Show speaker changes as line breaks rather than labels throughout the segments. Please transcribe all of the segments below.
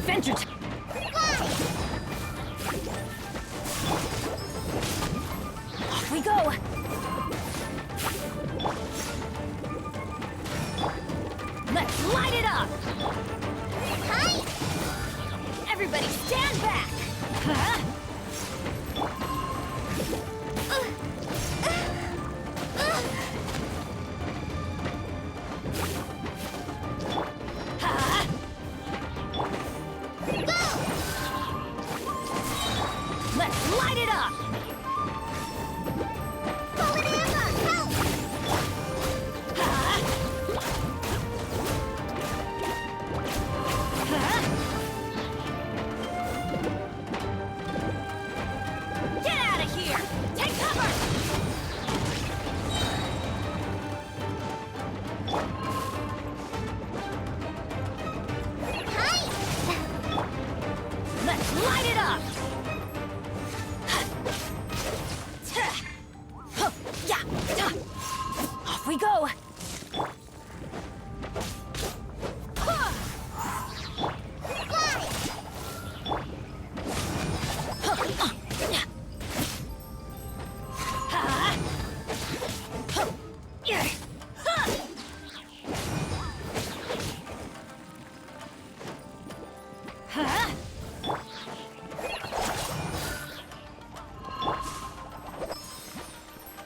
Adventure time! Off we go! Let's light it up! Hi! Everybody stand back! Huh?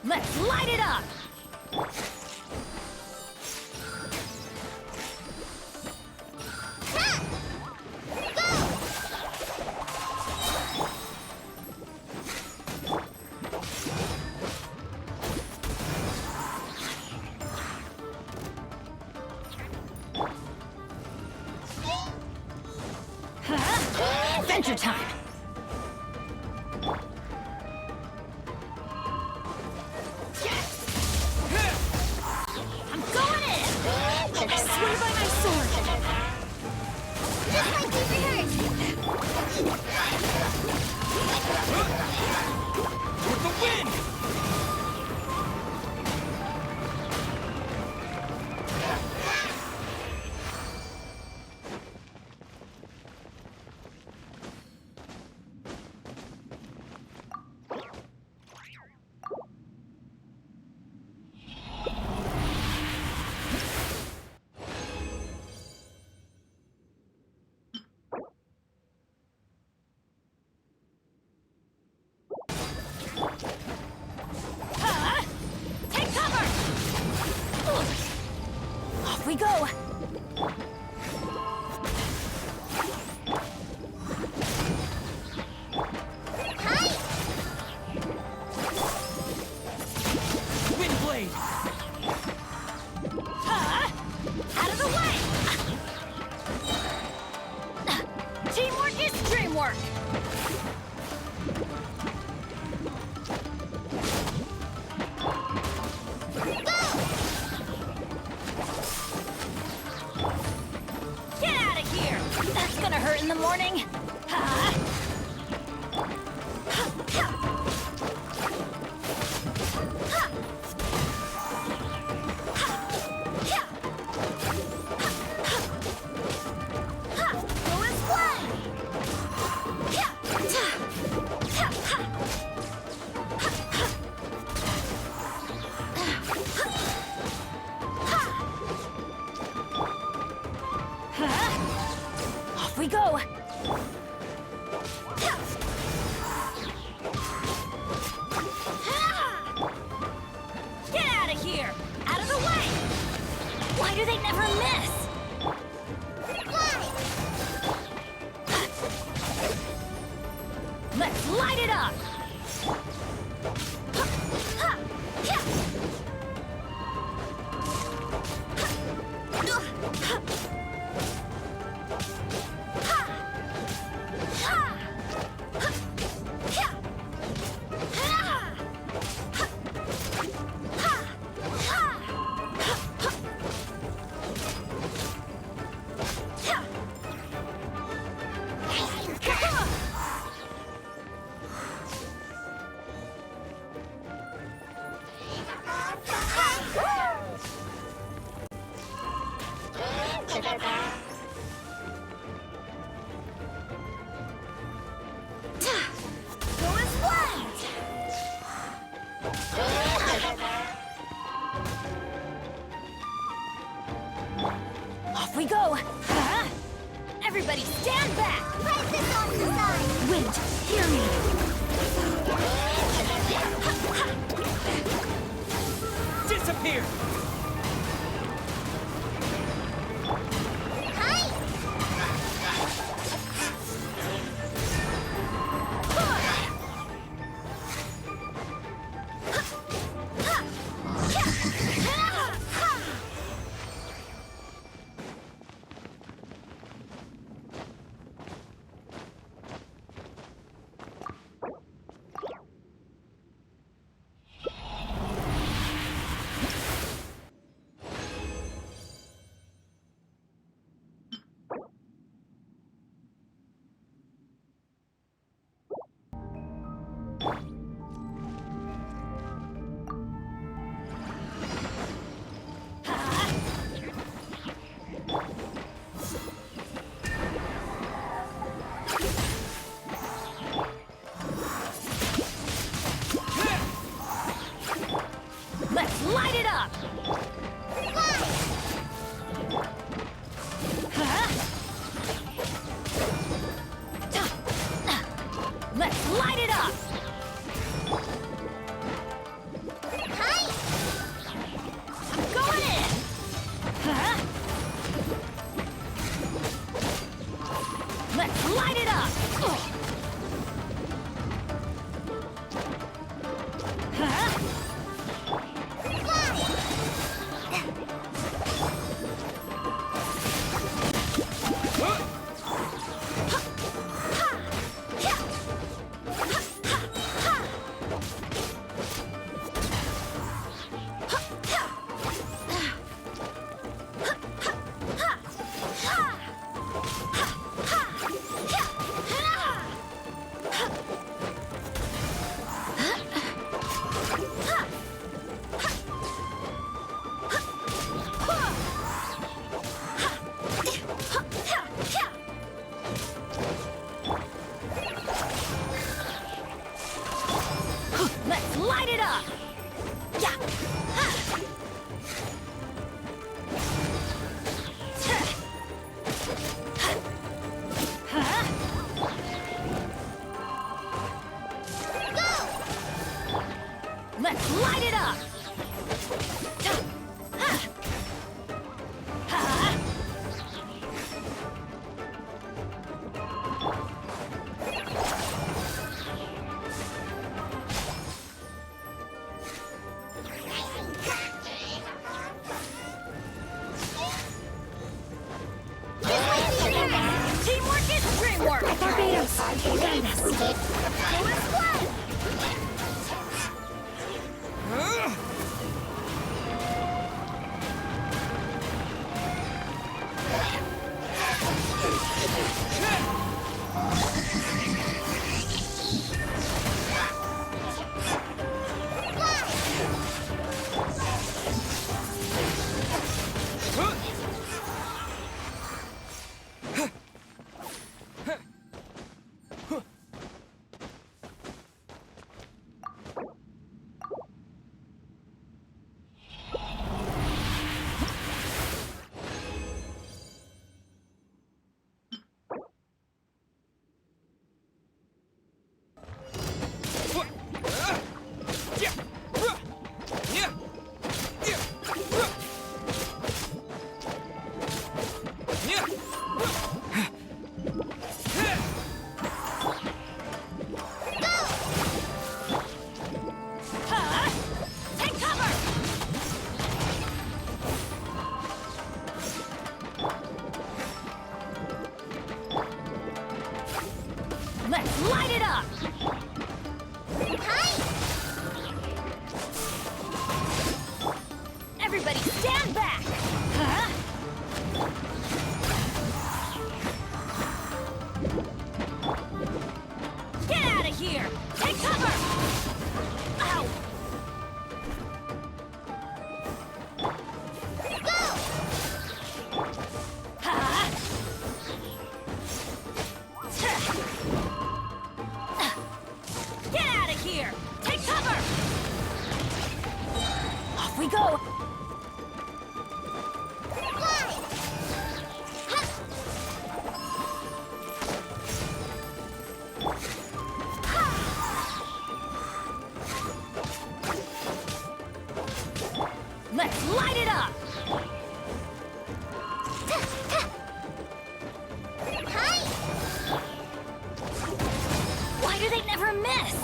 Let's light it up! Adventure time! I'm going in! I swear by my sword! Just like you rehearsed!
With the wind!
We go! Why do they never miss? Let's light it up! Off we go! Huh? Everybody stand back!
Press this off the side!
Wind, hear me!
Disappear!
Let's light it up! Let's light it up! I'm going in! Let's light it up! Let's light it up! Let's light it up! Teamwork is dreamwork! Barbados, guide us! Go and splat! Everybody stand back! Huh? Get out of here! Take cover! Ow!
Go!
Ha! Get out of here! Take cover! Off we go!
Fly! Ha!
Let's light it up!
Hi!
Why do they never miss?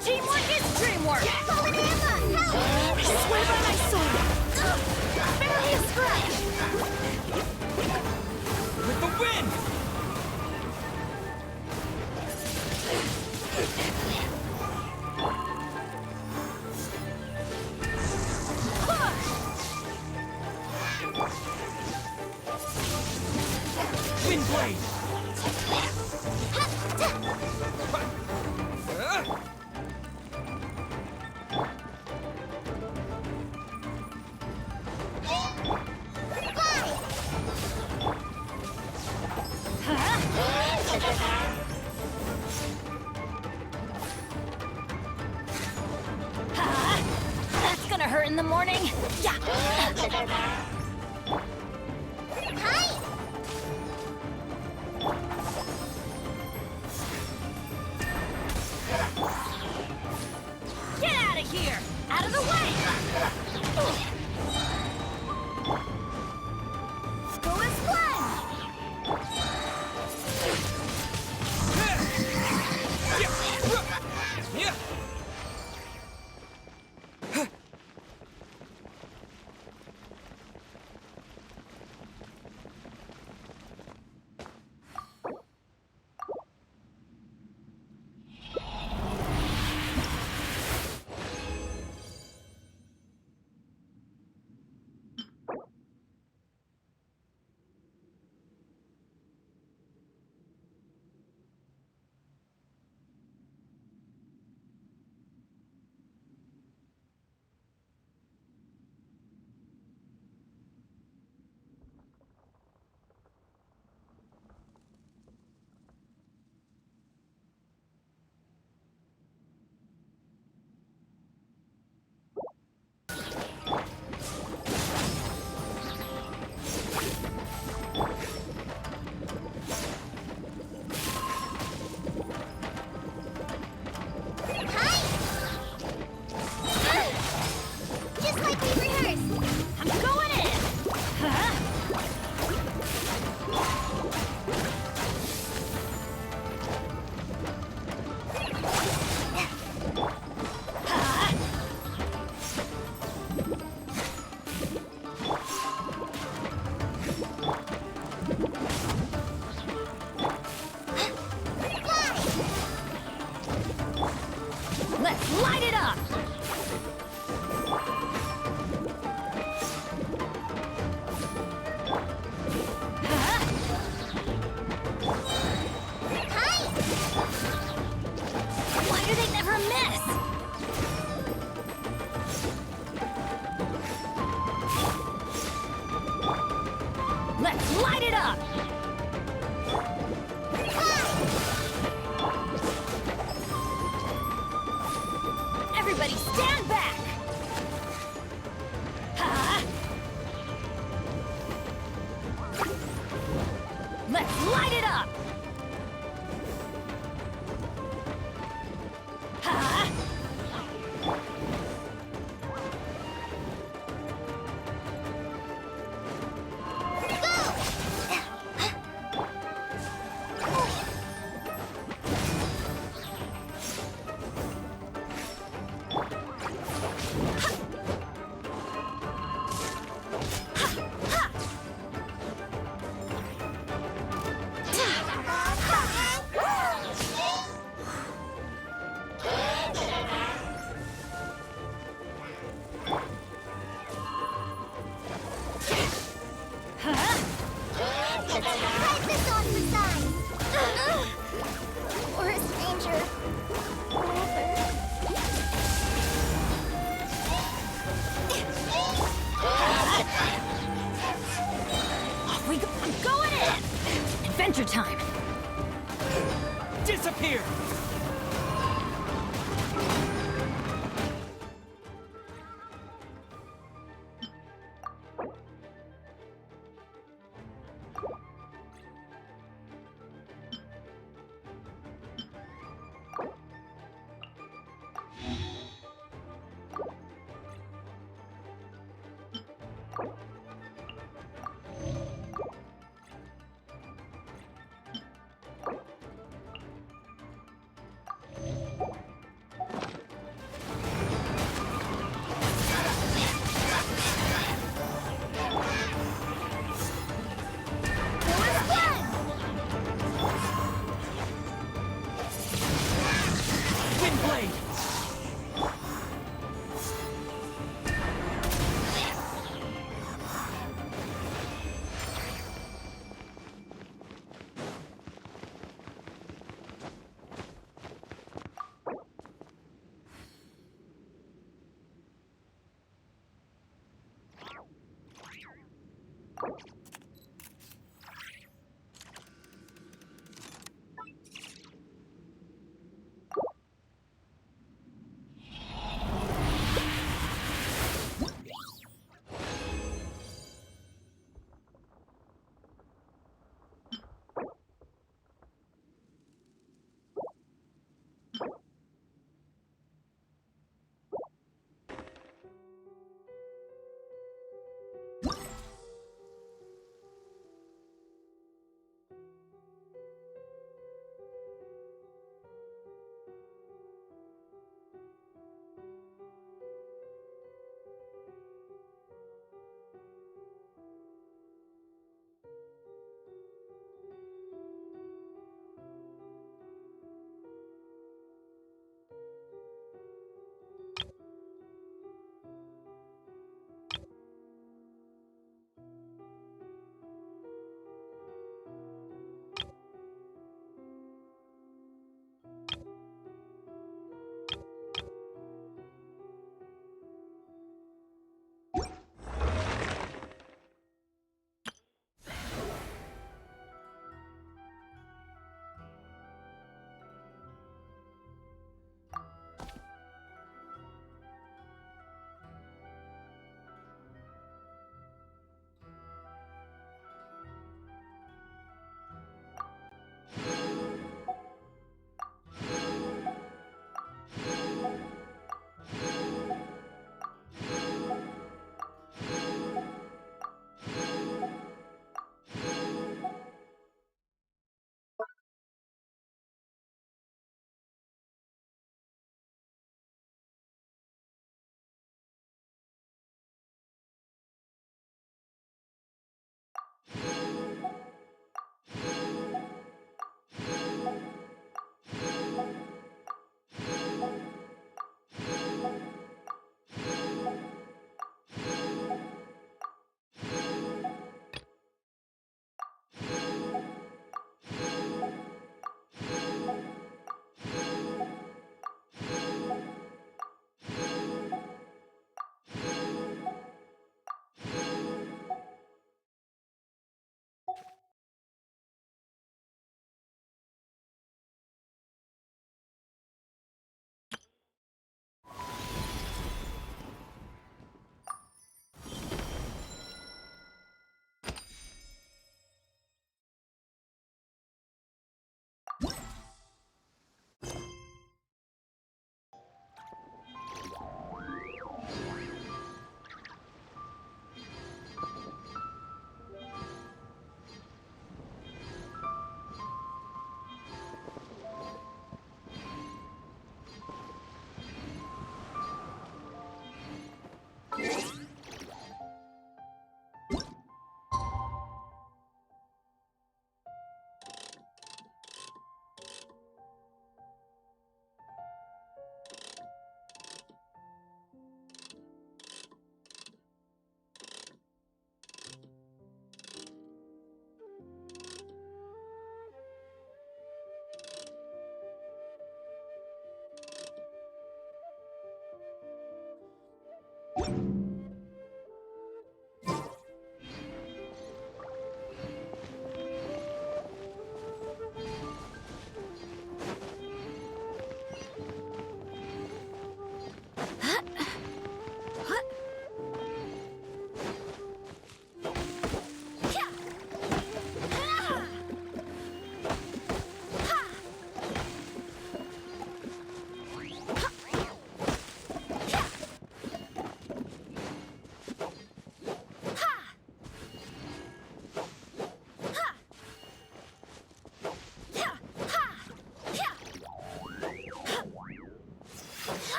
Teamwork is dreamwork!
Fallen Emma! Help!
I swear by my sword! Barely a scratch!
With the wind! Wind blade!
That's gonna hurt in the morning! Yeah!
Hi!
Get out of here! Out of the way!
Go and splash!
Yeah!
Just like we rehearsed!
I'm going in! Huh? Let's light it up! Why do they never miss? Let's light it up! Light it up! Ha!
Write this on for size. Forest Ranger.
I'm going in! Adventure time!
Disappear!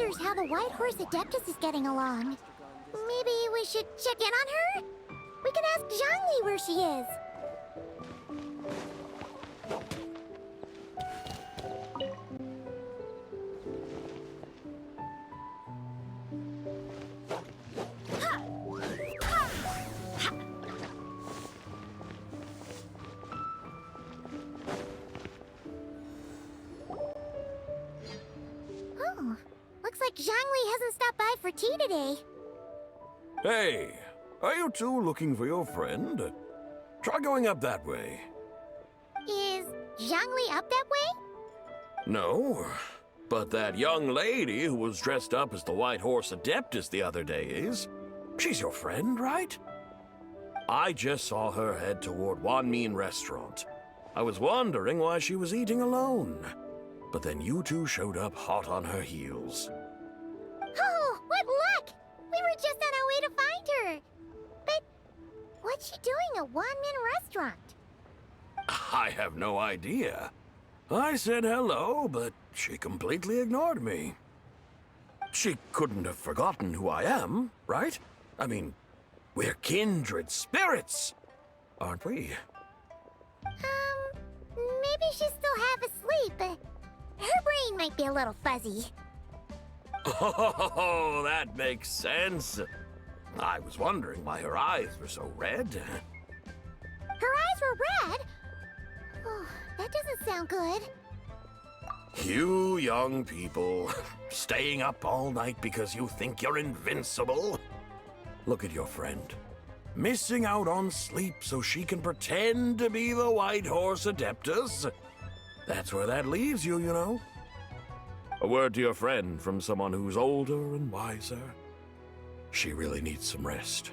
wonders how the White Horse Adeptus is getting along. Maybe we should check in on her? We can ask Zhangli where she is. Oh, looks like Zhangli hasn't stopped by for tea today.
Hey, are you two looking for your friend? Try going up that way.
Is Zhangli up that way?
No, but that young lady who was dressed up as the White Horse Adeptus the other day is. She's your friend, right? I just saw her head toward Wanmin Restaurant. I was wondering why she was eating alone. But then you two showed up hot on her heels.
Oh, what luck! We were just on our way to find her. But what's she doing at Wanmin Restaurant?
I have no idea. I said hello, but she completely ignored me. She couldn't have forgotten who I am, right? I mean, we're kindred spirits, aren't we?
Maybe she's still half asleep. Her brain might be a little fuzzy.
Oh, that makes sense. I was wondering why her eyes were so red.
Her eyes were red? Oh, that doesn't sound good.
You young people, staying up all night because you think you're invincible. Look at your friend, missing out on sleep so she can pretend to be the White Horse Adeptus. That's where that leaves you, you know. A word to your friend from someone who's older and wiser. She really needs some rest.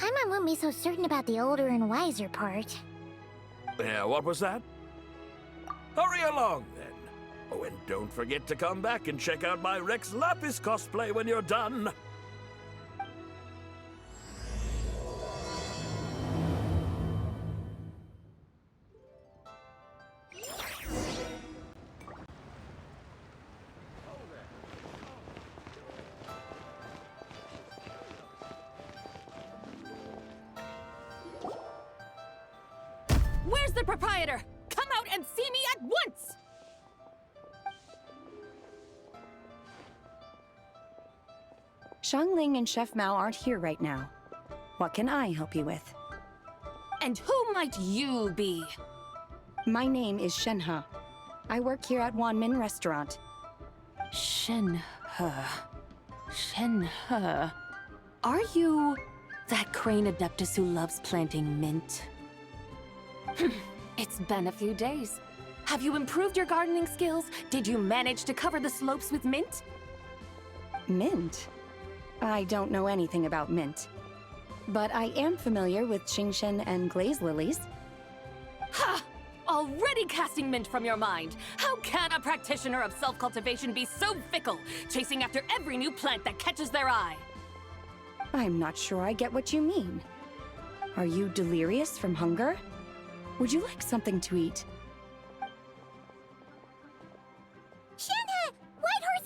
My mom wouldn't be so certain about the older and wiser part.
Yeah, what was that? Hurry along, then. Oh, and don't forget to come back and check out my Rex Lapis cosplay when you're done.
Where's the proprietor? Come out and see me at once!
Xiangling and Chef Mao aren't here right now. What can I help you with?
And who might you be?
My name is Shenhe. I work here at Wanmin Restaurant.
Shenhe. Shenhe. Are you that crane adeptus who loves planting mint? It's been a few days. Have you improved your gardening skills? Did you manage to cover the slopes with mint?
Mint? I don't know anything about mint. But I am familiar with Qingshen and glaze lilies.
Ha! Already casting mint from your mind. How can a practitioner of self-cultivation be so fickle, chasing after every new plant that catches their eye?
I'm not sure I get what you mean. Are you delirious from hunger? Would you like something to eat?
Shenhe! White Horse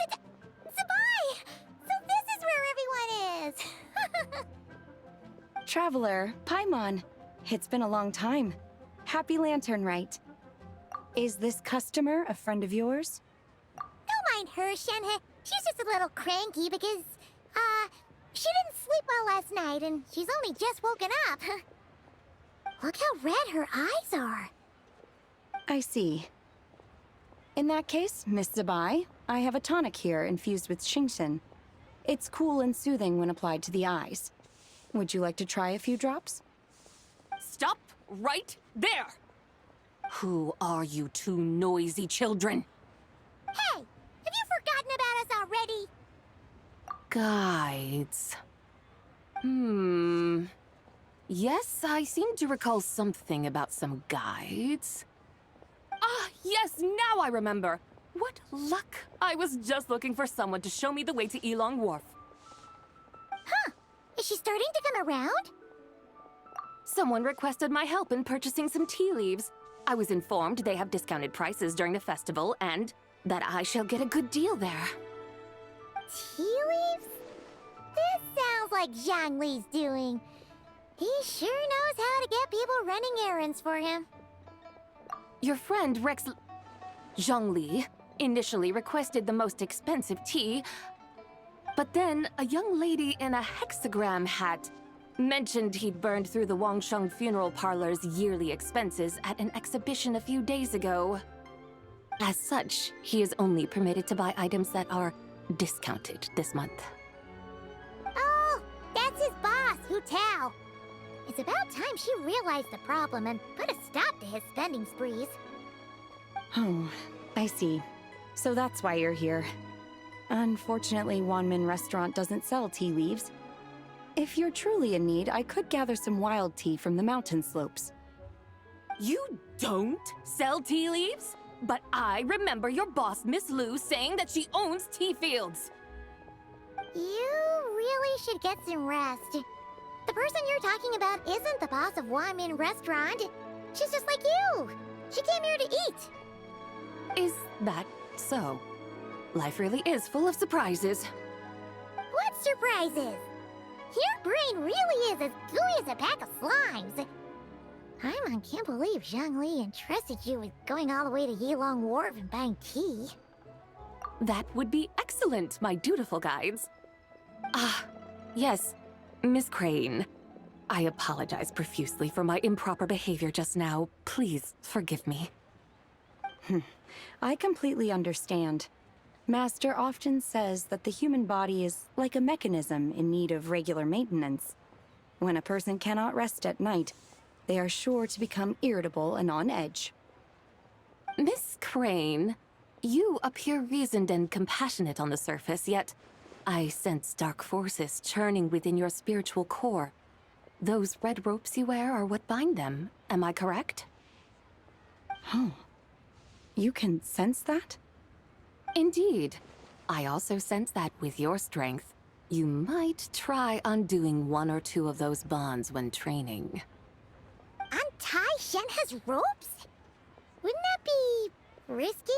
Zabai! So this is where everyone is!
Traveler, Paimon. It's been a long time. Happy Lantern Rite. Is this customer a friend of yours?
Don't mind her, Shenhe. She's just a little cranky because, she didn't sleep well last night and she's only just woken up. Look how red her eyes are.
I see. In that case, Miss Zabai, I have a tonic here infused with Qingshen. It's cool and soothing when applied to the eyes. Would you like to try a few drops?
Stop right there! Who are you two noisy children?
Hey, have you forgotten about us already?
Guides. Yes, I seem to recall something about some guides. Ah, yes, now I remember. What luck! I was just looking for someone to show me the way to Elong Wharf.
Huh. Is she starting to come around?
Someone requested my help in purchasing some tea leaves. I was informed they have discounted prices during the festival, and that I shall get a good deal there.
Tea leaves? This sounds like Zhongli's doing. He sure knows how to get people running errands for him.
Your friend Rex Zhongli initially requested the most expensive tea, but then a young lady in a hexagram hat mentioned he'd burned through the Wangsheng funeral parlor's yearly expenses at an exhibition a few days ago. As such, he is only permitted to buy items that are discounted this month.
Oh, that's his boss, Hu Tao. It's about time she realized the problem and put a stop to his spending sprees.
Oh, I see. So that's why you're here. Unfortunately, Wanmin Restaurant doesn't sell tea leaves. If you're truly in need, I could gather some wild tea from the mountain slopes.
You don't sell tea leaves? But I remember your boss, Miss Lu, saying that she owns tea fields.
You really should get some rest. The person you're talking about isn't the boss of Wanmin Restaurant. She's just like you. She came here to eat.
Is that so? Life really is full of surprises.
What surprises? Your brain really is as gooey as a pack of slimes. I can't believe Zhongli entrusted you with going all the way to Yilong Wharf and buying tea.
That would be excellent, my dutiful guides. Yes, Miss Crane. I apologize profusely for my improper behavior just now. Please forgive me.
I completely understand. Master often says that the human body is like a mechanism in need of regular maintenance. When a person cannot rest at night, they are sure to become irritable and on edge.
Miss Crane, you appear reasoned and compassionate on the surface, yet I sense dark forces churning within your spiritual core. Those red ropes you wear are what bind them, am I correct?
Oh. You can sense that?
Indeed. I also sense that with your strength, you might try undoing one or two of those bonds when training.
Untie Shen has ropes? Wouldn't that be risky?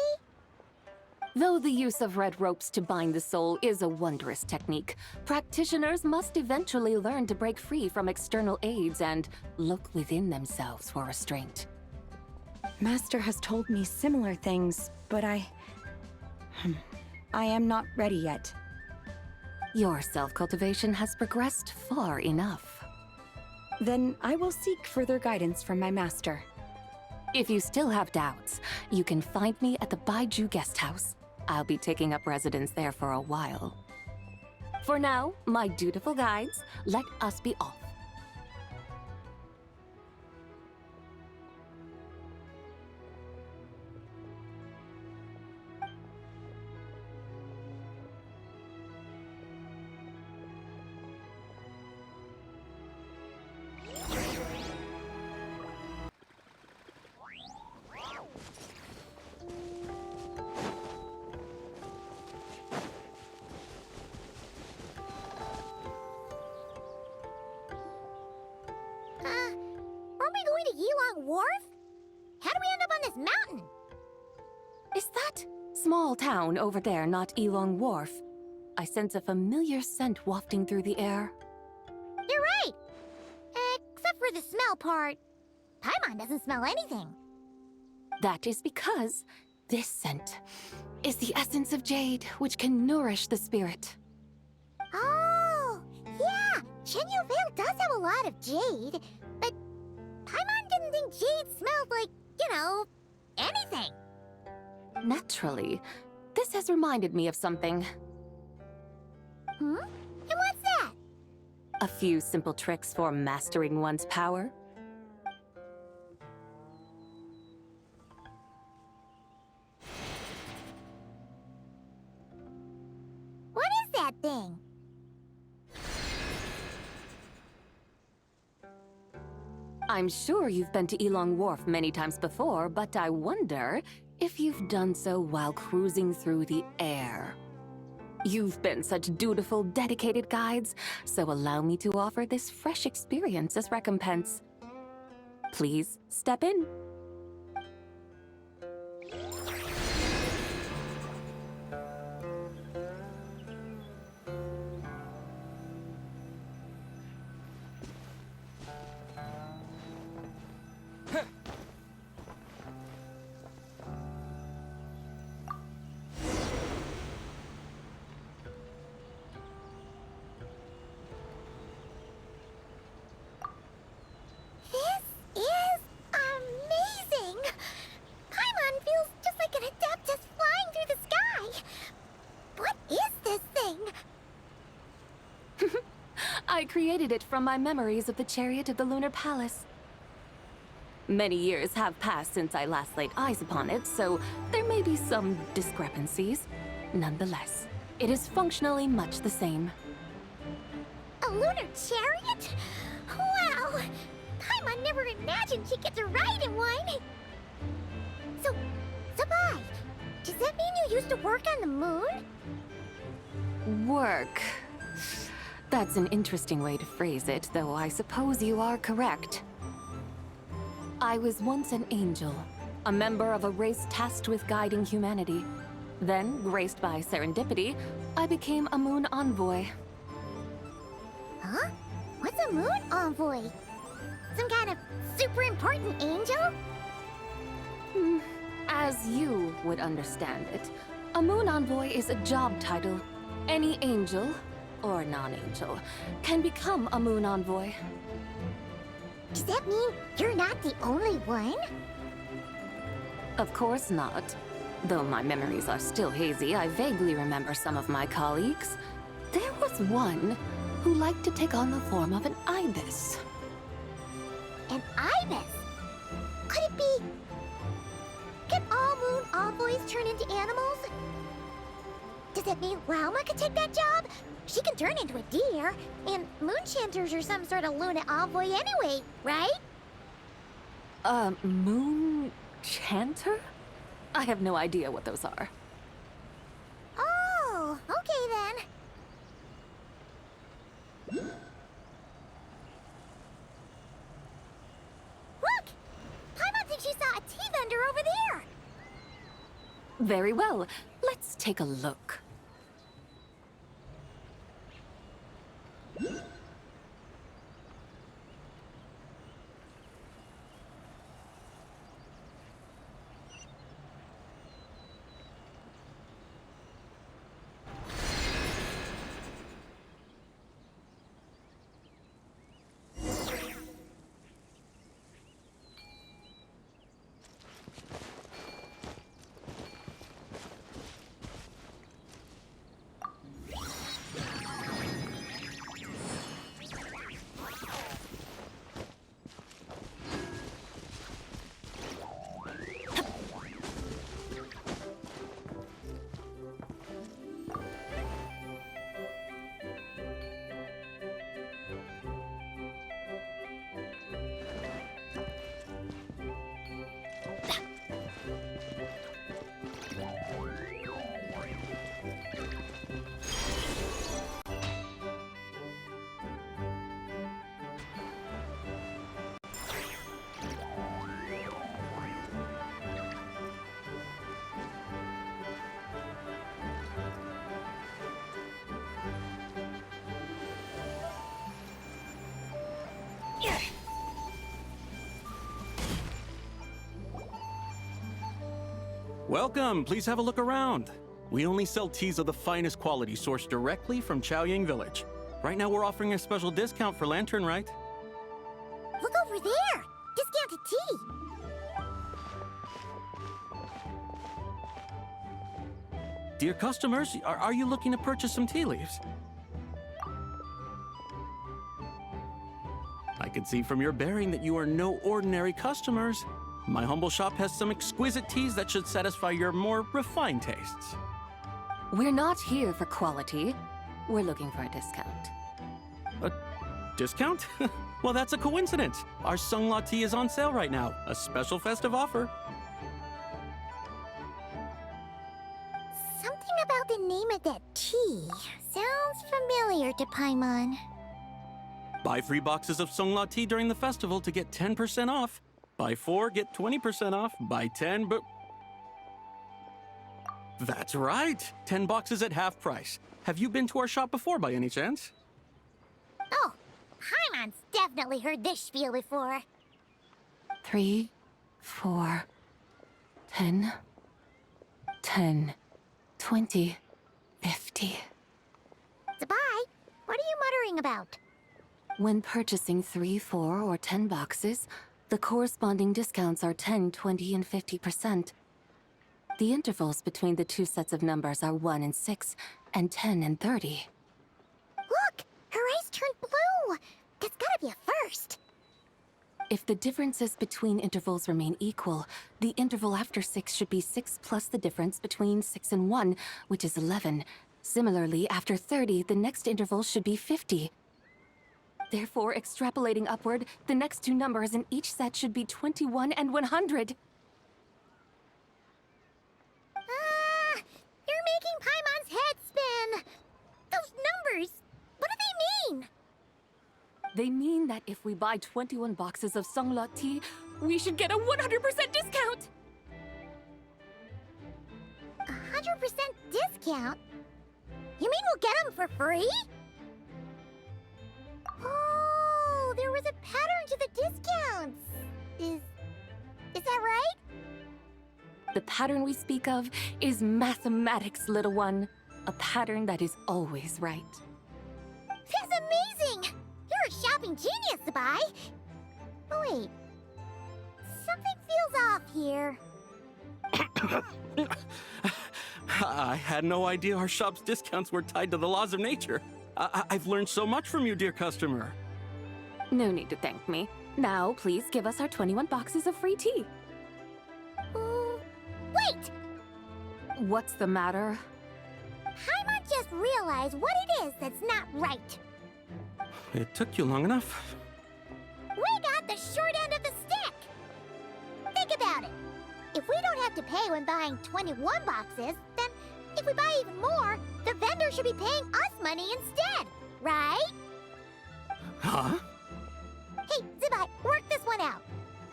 Though the use of red ropes to bind the soul is a wondrous technique, practitioners must eventually learn to break free from external aids and look within themselves for restraint.
Master has told me similar things, but I am not ready yet.
Your self-cultivation has progressed far enough.
Then I will seek further guidance from my master.
If you still have doubts, you can find me at the Baiju Guest House. I'll be taking up residence there for a while. For now, my dutiful guides, let us be off.
Aren't we going to Yilong Wharf? How do we end up on this mountain?
Is that small town over there not Elong Wharf? I sense a familiar scent wafting through the air.
You're right. Except for the smell part. Paimon doesn't smell anything.
That is because this scent is the essence of jade, which can nourish the spirit.
Oh, yeah. Shenyu Vale does have a lot of jade, but Paimon didn't think jade smelled like, anything.
Naturally, this has reminded me of something.
And what's that?
A few simple tricks for mastering one's power.
What is that thing?
I'm sure you've been to Elong Wharf many times before, but I wonder if you've done so while cruising through the air. You've been such dutiful, dedicated guides, so allow me to offer this fresh experience as recompense. Please step in. created it from my memories of the chariot of the Lunar Palace. Many years have passed since I last laid eyes upon it, so there may be some discrepancies. Nonetheless, it is functionally much the same.
A lunar chariot? Wow! Paimon never imagined she'd get to ride in one! So, Sabai, does that mean you used to work on the moon?
Work. That's an interesting way to phrase it, though I suppose you are correct. I was once an angel, a member of a race tasked with guiding humanity. Then, graced by serendipity, I became a moon envoy.
Huh? What's a moon envoy? Some kind of super important angel?
As you would understand it, a moon envoy is a job title. Any angel, or non-angel, can become a moon envoy.
Does that mean you're not the only one?
Of course not. Though my memories are still hazy, I vaguely remember some of my colleagues. There was one who liked to take on the form of an ibis.
An ibis? Could it be... Can all moon envoys turn into animals? Does that mean Lauma could take that job? She can turn into a deer, and moon chanters are some sort of Luna envoy anyway, right?
Moon chanter? I have no idea what those are.
Oh, okay then. Look! Paimon thinks she saw a tea vendor over there!
Very well. Let's take a look.
Welcome, please have a look around. We only sell teas of the finest quality sourced directly from Chaoying Village. Right now we're offering a special discount for Lantern Rite.
Look over there! Discounted tea!
Dear customers, are you looking to purchase some tea leaves? I can see from your bearing that you are no ordinary customers. My humble shop has some exquisite teas that should satisfy your more refined tastes.
We're not here for quality. We're looking for a discount.
A discount? Well, that's a coincidence. Our Sunglaw tea is on sale right now. A special festive offer.
Something about the name of that tea sounds familiar to Paimon.
Buy 3 boxes of Sunglaw tea during the festival to get 10% off. Buy 4, get 20% off. Buy 10, but... That's right! 10 boxes at half price. Have you been to our shop before by any chance?
Oh, Paimon's definitely heard this spiel before.
3, 4, 10, 10, 20, 50.
Sabai, what are you muttering about?
When purchasing 3, 4, or 10 boxes, the corresponding discounts are 10, 20, and 50%. The intervals between the two sets of numbers are 1 and 6, and 10 and 30.
Look! Her eyes turned blue! know! That's gotta be a first.
If the differences between intervals remain equal, the interval after 6 should be 6 plus the difference between 6 and 1, which is 11. Similarly, after 30, the next interval should be 50. Therefore, extrapolating upward, the next two numbers in each set should be 21 and 100.
You're making Paimon's head spin. Those numbers, what do they mean?
They mean that if we buy 21 boxes of Songlot tea, we should get a 100% discount!
100% discount? You mean we'll get them for free? Oh, there was a pattern to the discounts. Is that right?
The pattern we speak of is mathematics, little one. A pattern that is always right.
That's amazing! You're a shopping genius, Sabai. Oh, wait. Something feels off here.
I had no idea our shop's discounts were tied to the laws of nature. I've learned so much from you, dear customer.
No need to thank me. Now, please give us our 21 boxes of free tea.
Wait!
What's the matter?
Paimon just realized what it is that's not right.
It took you long enough.
We got the short end of the stick! Think about it. If we don't have to pay when buying 21 boxes, then if we buy even more, the vendor should be paying us money instead, right?
Huh?
Hey, Zibai, work this one out.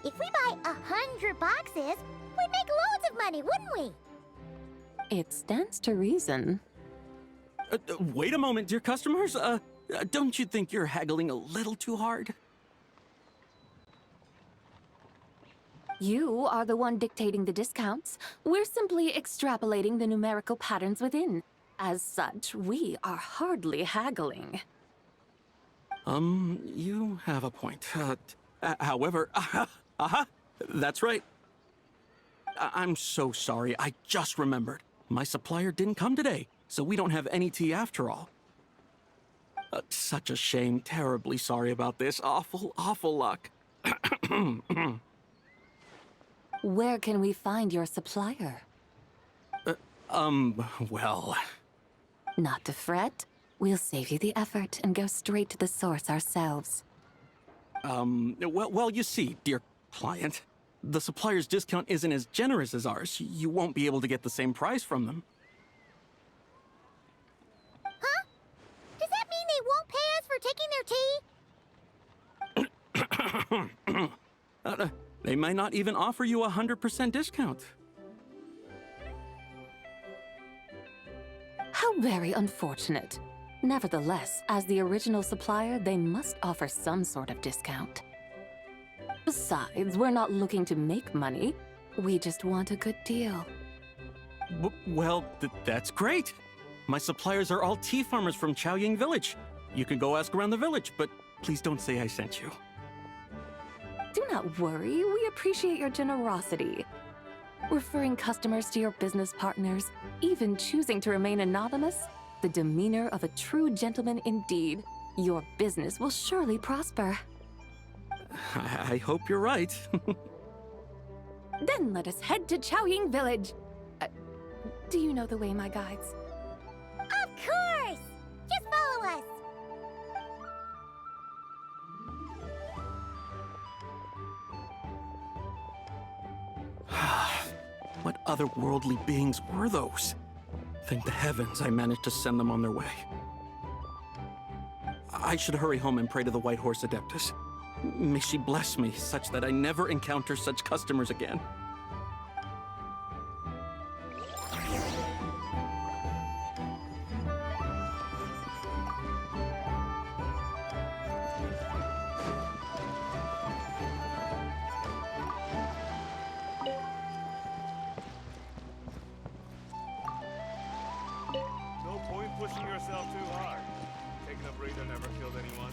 If we buy 100 boxes, we'd make loads of money, wouldn't we?
It stands to reason.
Wait a moment, dear customers. Don't you think you're haggling a little too hard?
You are the one dictating the discounts. We're simply extrapolating the numerical patterns within. As such, we are hardly haggling.
You have a point. However, that's right. I'm so sorry. I just remembered. My supplier didn't come today, so we don't have any tea after all. Such a shame. Terribly sorry about this. Awful, awful luck.
Where can we find your supplier?
Well...
Not to fret. We'll save you the effort and go straight to the source ourselves.
Well, you see, dear client, the supplier's discount isn't as generous as ours. You won't be able to get the same price from them.
Huh? Does that mean they won't pay us for taking their tea?
They might not even offer you a 100% discount.
How very unfortunate. Nevertheless, as the original supplier, they must offer some sort of discount. Besides, we're not looking to make money. We just want a good deal.
Well, that's great. My suppliers are all tea farmers from Chaoying Village. You can go ask around the village, but please don't say I sent you.
Do not worry, we appreciate your generosity. Referring customers to your business partners, even choosing to remain anonymous, the demeanor of a true gentleman indeed. Your business will surely prosper.
I hope you're right.
Then let us head to Chaoying Village. Do you know the way, my guides?
Of course! Just follow us!
What otherworldly beings were those? Thank the heavens I managed to send them on their way. I should hurry home and pray to the White Horse Adeptus. May she bless me such that I never encounter such customers again.
No point pushing yourself too hard. Taking a breather never killed anyone.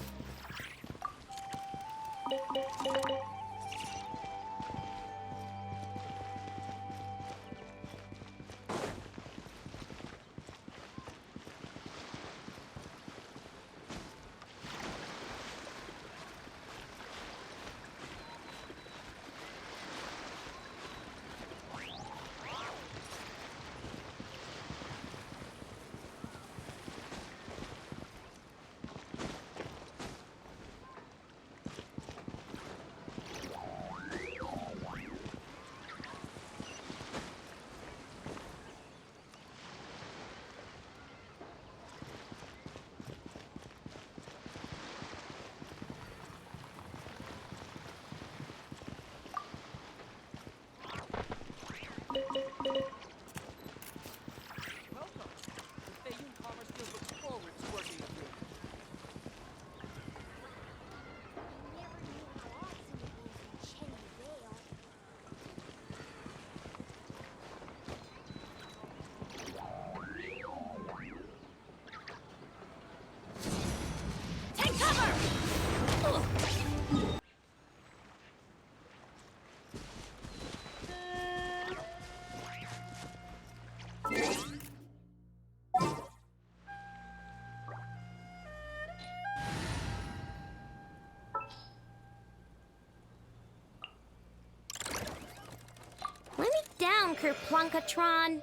me down, Kerplunkatron.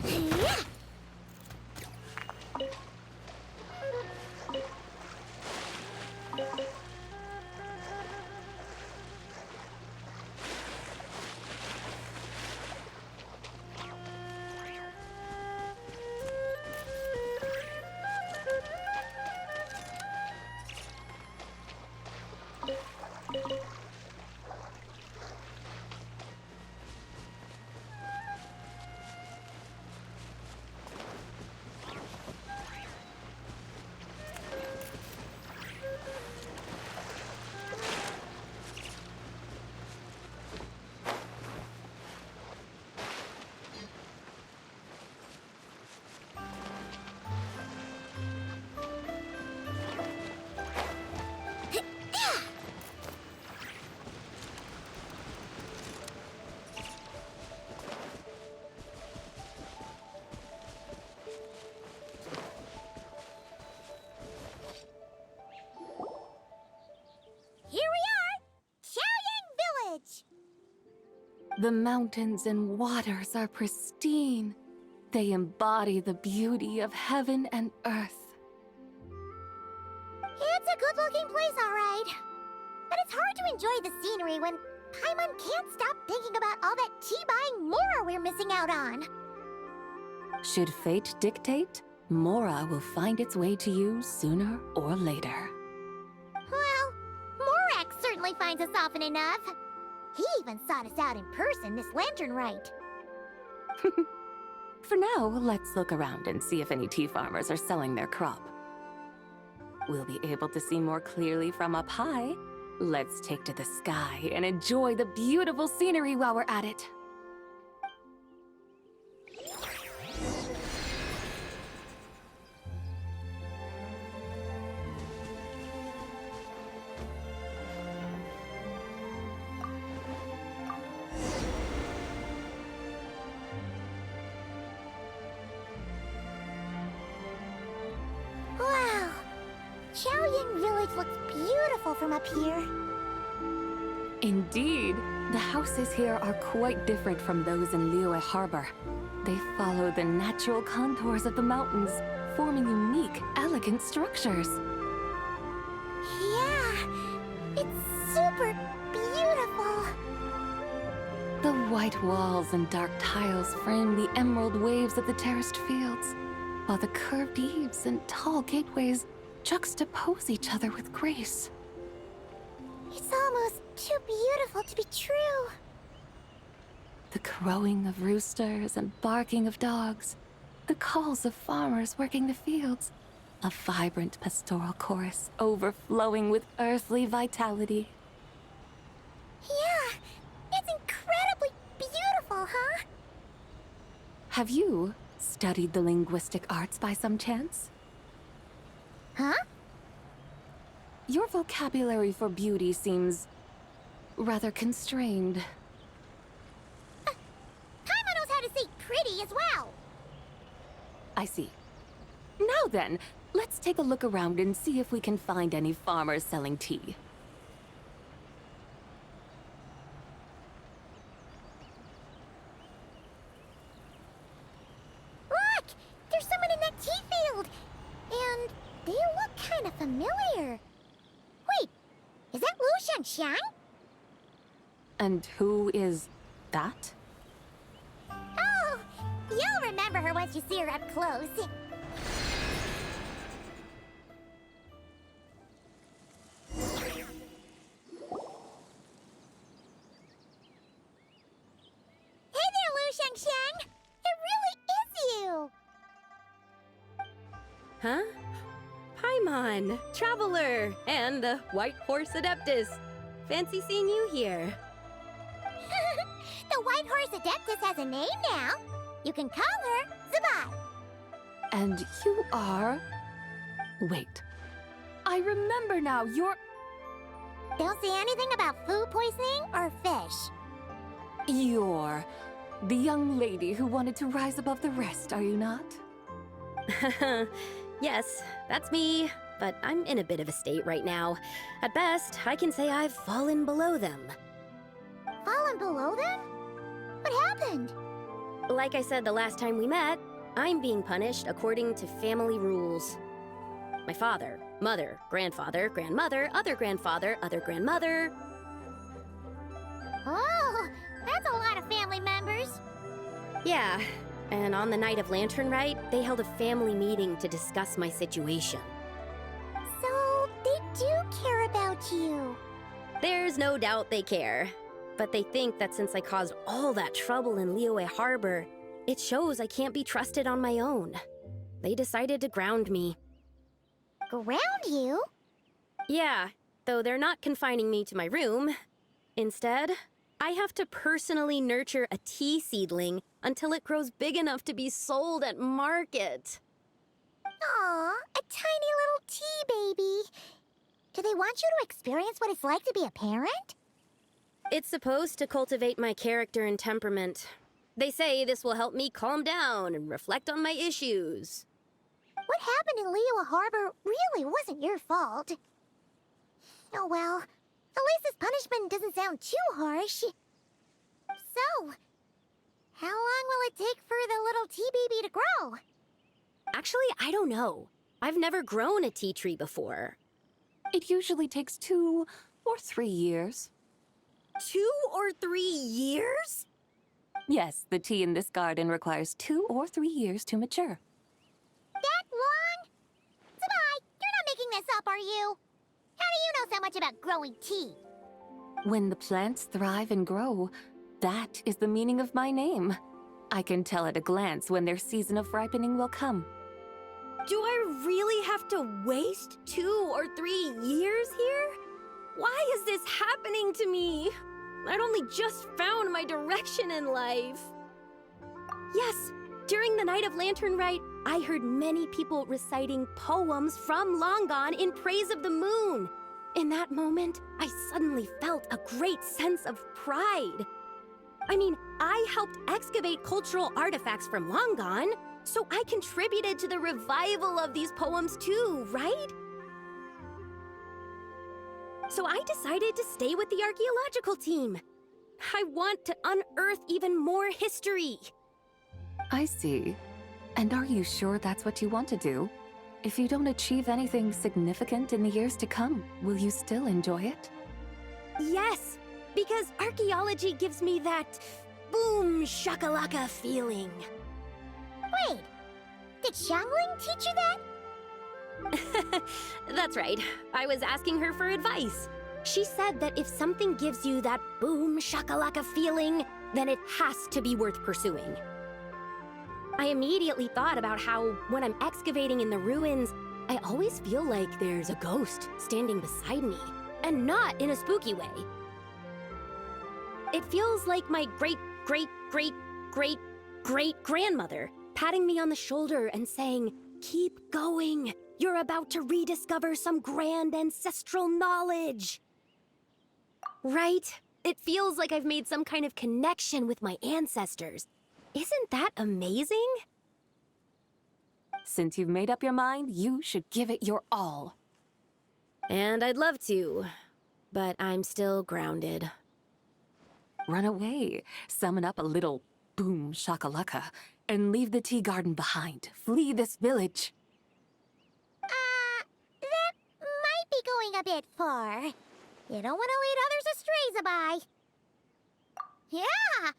Yeah. Here we are! Xiaoyang Village!
The mountains and waters are pristine. They embody the beauty of heaven and earth.
It's a good-looking place, all right. But it's hard to enjoy the scenery when Paimon can't stop thinking about all that tea-buying Mora we're missing out on.
Should fate dictate, Mora will find its way to you sooner or later.
Well, Morak certainly finds us often enough. He even sought us out in person this lantern rite.
For now, let's look around and see if any tea farmers are selling their crop. We'll be able to see more clearly from up high. Let's take to the sky and enjoy the beautiful scenery while we're at it.
Wow! Xiaoyang Village looks beautiful from up here.
Indeed, the houses here are quite different from those in Liyue Harbor. They follow the natural contours of the mountains, forming unique, elegant structures.
Yeah, it's super beautiful.
The white walls and dark tiles frame the emerald waves of the terraced fields, while the curved eaves and tall gateways juxtapose each other with grace.
It's almost too beautiful to be true.
The crowing of roosters and barking of dogs, the calls of farmers working the fields, a vibrant pastoral chorus overflowing with earthly vitality.
Yeah, it's incredibly beautiful, huh?
Have you studied the linguistic arts by some chance?
Huh?
Your vocabulary for beauty seems rather constrained.
Paimon knows how to say pretty as well.
I see. Now then, let's take a look around and see if we can find any farmers selling tea.
Look! There's someone in that tea field! And they look kind of familiar. Wait, is that Lu Xiangxiang?
And who is that?
Oh, you'll remember her once you see her up close. Hey there, Lu Xiangxiang! It really is you!
Huh? Paimon, Traveler, and the White Horse Adeptus. Fancy seeing you here.
The White Horse Adeptus has a name now. You can call her Zabai.
And you are... Wait. I remember now, you're...
Don't say anything about food poisoning or fish.
You're the young lady who wanted to rise above the rest, are you not?
Yes, that's me. but I'm in a bit of a state right now. At best, I can say I've fallen below them.
Fallen below them? What happened?
Like I said the last time we met, I'm being punished according to family rules. My father, mother, grandfather, grandmother, other grandfather, other grandmother.
Oh, that's a lot of family members.
Yeah, and on the night of Lantern Rite, they held a family meeting to discuss my situation.
So, they do care about you.
There's no doubt they care. But they think that since I caused all that trouble in Liyue Harbor, it shows I can't be trusted on my own. They decided to ground me.
Ground you?
Yeah, though they're not confining me to my room. Instead, I have to personally nurture a tea seedling until it grows big enough to be sold at market.
Aw, a tiny little tea baby. Do they want you to experience what it's like to be a parent?
It's supposed to cultivate my character and temperament. They say this will help me calm down and reflect on my issues.
What happened in Liyue Harbor really wasn't your fault. Oh well, at least this punishment doesn't sound too harsh. So, how long will it take for the little tea baby to grow?
Actually, I don't know. I've never grown a tea tree before.
It usually takes 2 or 3 years.
2 or 3 years?
Yes, the tea in this garden requires 2 or 3 years to mature.
That long? Sabai, you're not making this up, are you? How do you know so much about growing tea?
When the plants thrive and grow, that is the meaning of my name. I can tell at a glance when their season of ripening will come.
Do I really have to waste 2 or 3 years here? Why is this happening to me? I'd only just found my direction in life. Yes, during the night of Lantern Rite, I heard many people reciting poems from Long Gone in praise of the moon. In that moment, I suddenly felt a great sense of pride. I mean, I helped excavate cultural artifacts from Long Gone, so I contributed to the revival of these poems too, right? So I decided to stay with the archaeological team. I want to unearth even more history.
I see. And are you sure that's what you want to do? If you don't achieve anything significant in the years to come, will you still enjoy it?
Yes, because archaeology gives me that boom shakalaka feeling.
Wait, did Xiangling teach you that?
That's right. I was asking her for advice. She said that if something gives you that boom shakalaka feeling, then it has to be worth pursuing. I immediately thought about how, when I'm excavating in the ruins, I always feel like there's a ghost standing beside me, and not in a spooky way. It feels like my great-great-great-great-great-grandmother patting me on the shoulder and saying, "Keep going. You're about to rediscover some grand ancestral knowledge." Right? It feels like I've made some kind of connection with my ancestors. Isn't that amazing?
Since you've made up your mind, you should give it your all.
And I'd love to, but I'm still grounded.
Run away, summon up a little boom shakalaka, and leave the tea garden behind. Flee this village.
That might be going a bit far. You don't want to lead others astray, Sabai. Yeah!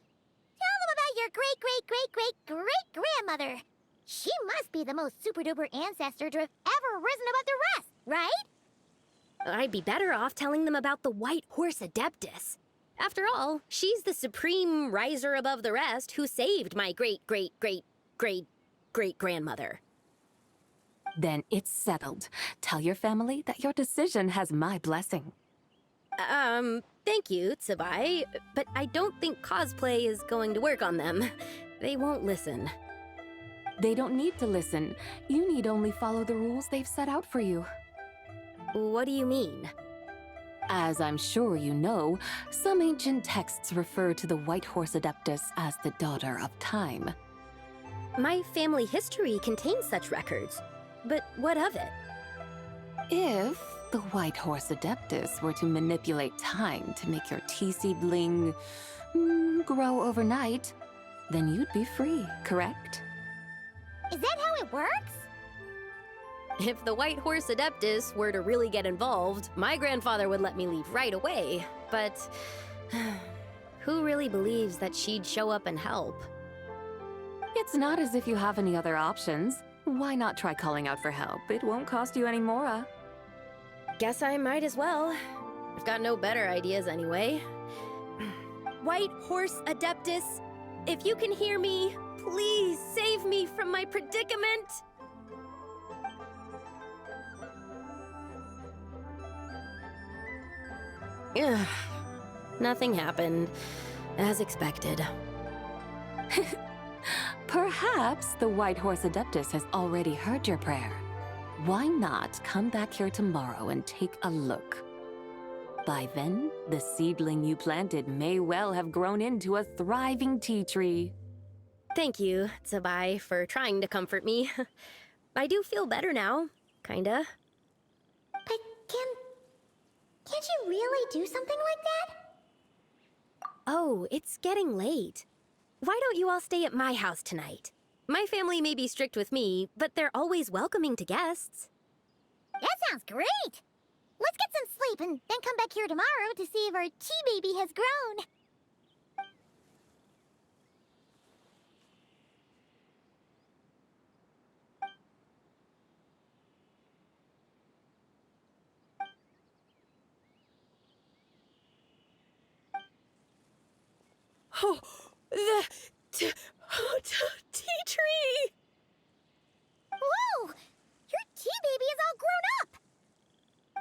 Tell them about your great-great-great-great-great-grandmother. She must be the most super-duper ancestor to have ever risen above the rest, right?
I'd be better off telling them about the White Horse Adeptus. After all, she's the supreme riser above the rest who saved my great-great-great-great-great-grandmother.
Then it's settled. Tell your family that your decision has my blessing.
Thank you, Tsubai, but I don't think cosplay is going to work on them. They won't listen.
They don't need to listen. You need only follow the rules they've set out for you.
What do you mean?
As I'm sure you know, some ancient texts refer to the White Horse Adeptus as the Daughter of Time.
My family history contains such records, but what of it?
If the White Horse Adeptus were to manipulate time to make your tea seedling grow overnight, then you'd be free, correct?
Is that how it works?
If the White Horse Adeptus were to really get involved, my grandfather would let me leave right away. But who really believes that she'd show up and help?
It's not as if you have any other options. Why not try calling out for help? It won't cost you any more.
Guess I might as well. I've got no better ideas anyway. White Horse Adeptus, if you can hear me, please save me from my predicament! Ugh. Nothing happened, as expected.
Perhaps the White Horse Adeptus has already heard your prayer. Why not come back here tomorrow and take a look? By then, the seedling you planted may well have grown into a thriving tea tree.
Thank you, Tsabai, for trying to comfort me. I do feel better now, kinda.
But can't you really do something like that?
Oh, it's getting late. Why don't you all stay at my house tonight? My family may be strict with me, but they're always welcoming to guests.
That sounds great! Let's get some sleep and then come back here tomorrow to see if our tea baby has grown.
Oh, the tea tree!
Whoa! Your tea baby is all grown up!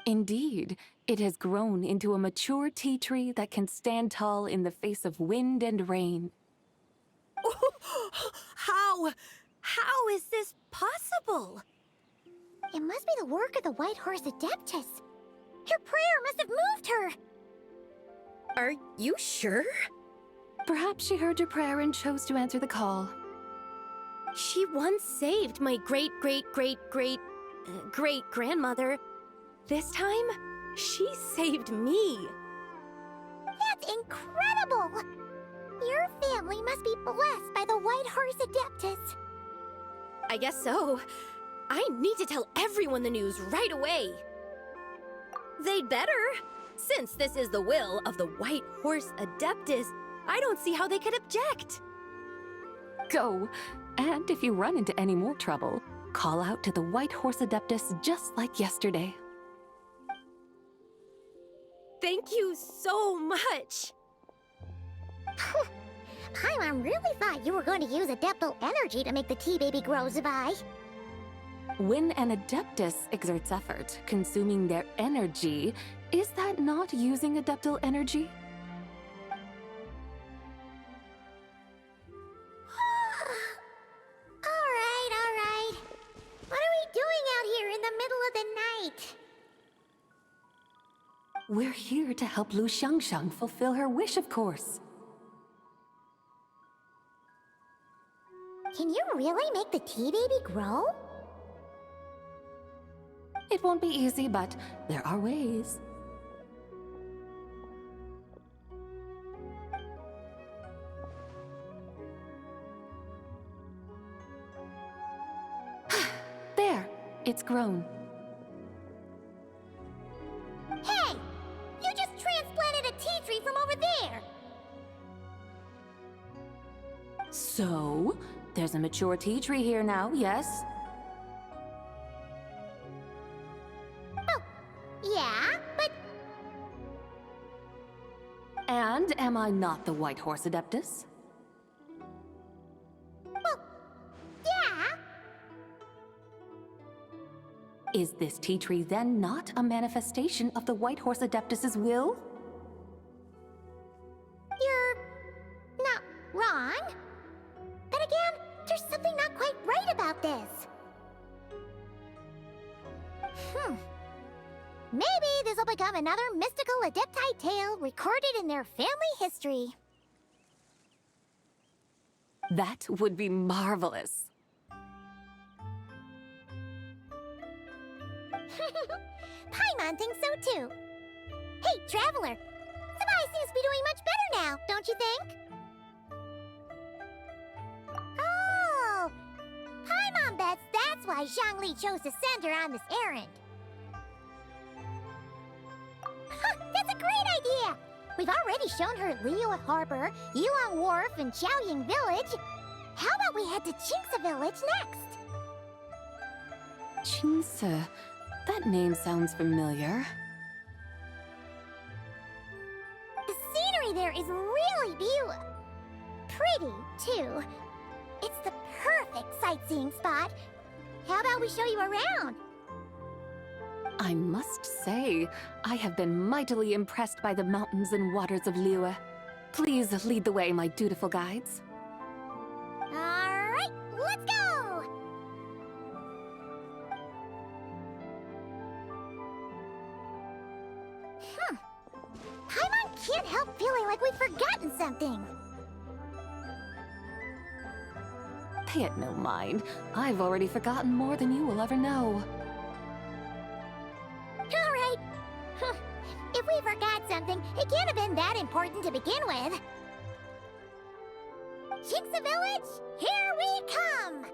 Indeed, it has grown into a mature tea tree that can stand tall in the face of wind and rain.
How is this possible?
It must be the work of the White Horse Adeptus. Your prayer must have moved her.
Are you sure?
Perhaps she heard your prayer and chose to answer the call.
She once saved my great-great-great-great-great-grandmother. This time, she saved me.
That's incredible! Your family must be blessed by the White Horse Adeptus.
I guess so. I need to tell everyone the news right away. They'd better. Since this is the will of the White Horse Adeptus, I don't see how they could object.
Go! And if you run into any more trouble, call out to the White Horse Adeptus just like yesterday.
Thank you so much!
Paimon really thought you were going to use Adeptal energy to make the tea baby grow, Zabai.
When an Adeptus exerts effort, consuming their energy, is that not using Adeptal energy?
All right. What are we doing out here in the middle of the night?
We're here to help Lu Xiangxiang fulfill her wish, of course.
Can you really make the tea baby grow?
It won't be easy, but there are ways. There, it's grown.
Hey! You just transplanted a tea tree from over there!
So, there's a mature tea tree here now, yes?
Oh, yeah, but
And am I not the White Horse Adeptus?
well, yeah.
Is this tea tree then not a manifestation of the White Horse Adeptus's will?
You're not wrong. But again, there's something not quite right about this. Maybe this will become another mystical Adepti tale recorded in their family history.
That would be marvelous.
Paimon thinks so too. Hey, Traveler, Sabai seems to be doing much better now, don't you think? Oh, Paimon bets that's why Zhongli chose to send her on this errand. That's a great idea! We've already shown her Liyue Harbor, Yulong Wharf, and Xiaoying Village. How about we head to Qingce Village next?
Qingce. That name sounds familiar.
The scenery there is really beautiful. Pretty, too. It's the perfect sightseeing spot. How about we show you around?
I must say, I have been mightily impressed by the mountains and waters of Liyue. Please lead the way, my dutiful guides.
Alright, let's go! Paimon can't help feeling like we've forgotten something.
Pay it no mind. I've already forgotten more than you will ever know.
Alright. If we forgot something, it can't have been that important to begin with. Qingce Village, here we come!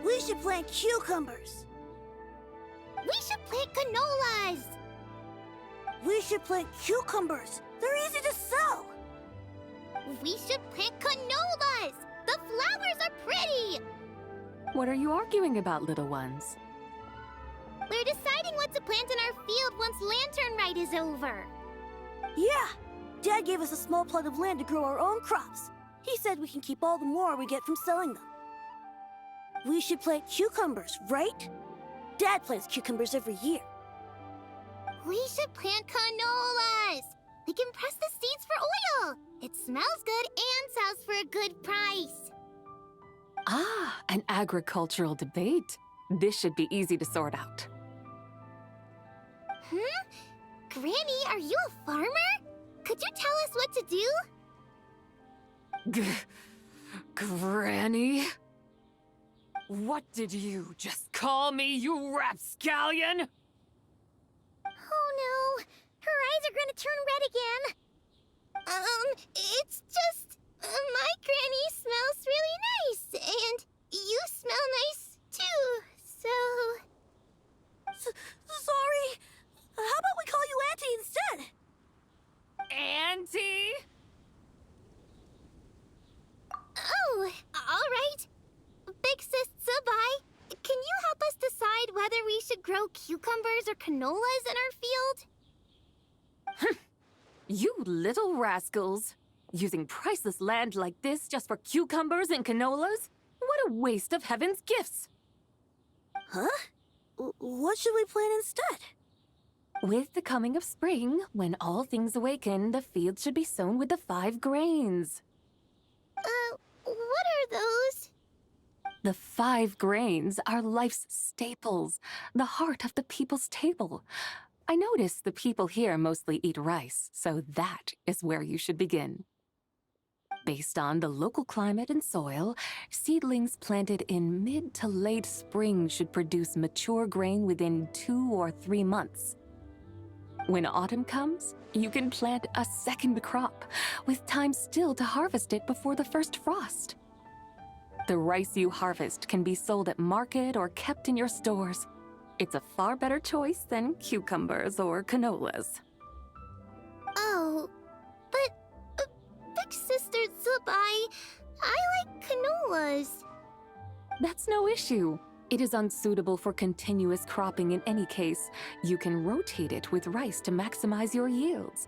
We should plant cucumbers.
We should plant canolas!
We should plant cucumbers. They're easy to sow.
We should plant canolas! The flowers are pretty!
What are you arguing about, little ones?
We're deciding what to plant in our field once Lantern Rite is over.
Yeah, Dad gave us a small plot of land to grow our own crops. He said we can keep all the more we get from selling them. We should plant cucumbers, right? Dad plants cucumbers every year.
We should plant canolas! We can press the seeds for oil! It smells good and sells for a good price.
Ah, an agricultural debate. This should be easy to sort out.
Granny, are you a farmer? Could you tell us what to do?
Granny? What did you just call me, you rapscallion?
Oh no, her eyes are gonna turn red again. It's just, my granny smells really nice, and you smell nice too, so...
Sorry. How about we call you Auntie instead?
Auntie?
Oh, all right. Big Sis Sabai, can you help us decide whether we should grow cucumbers or canolas in our field?
You little rascals. Using priceless land like this just for cucumbers and canolas? What a waste of heaven's gifts!
Huh? What should we plant instead?
With the coming of spring, when all things awaken, the fields should be sown with the 5 grains.
What are those?
The 5 grains are life's staples, the heart of the people's table. I notice the people here mostly eat rice, so that is where you should begin. Based on the local climate and soil, seedlings planted in mid to late spring should produce mature grain within 2 or 3 months. When autumn comes, you can plant a second crop, with time still to harvest it before the first frost. The rice you harvest can be sold at market or kept in your stores. It's a far better choice than cucumbers or canolas.
Oh, but Big Sister Zubai, I like canolas.
That's no issue. It is unsuitable for continuous cropping in any case. You can rotate it with rice to maximize your yields.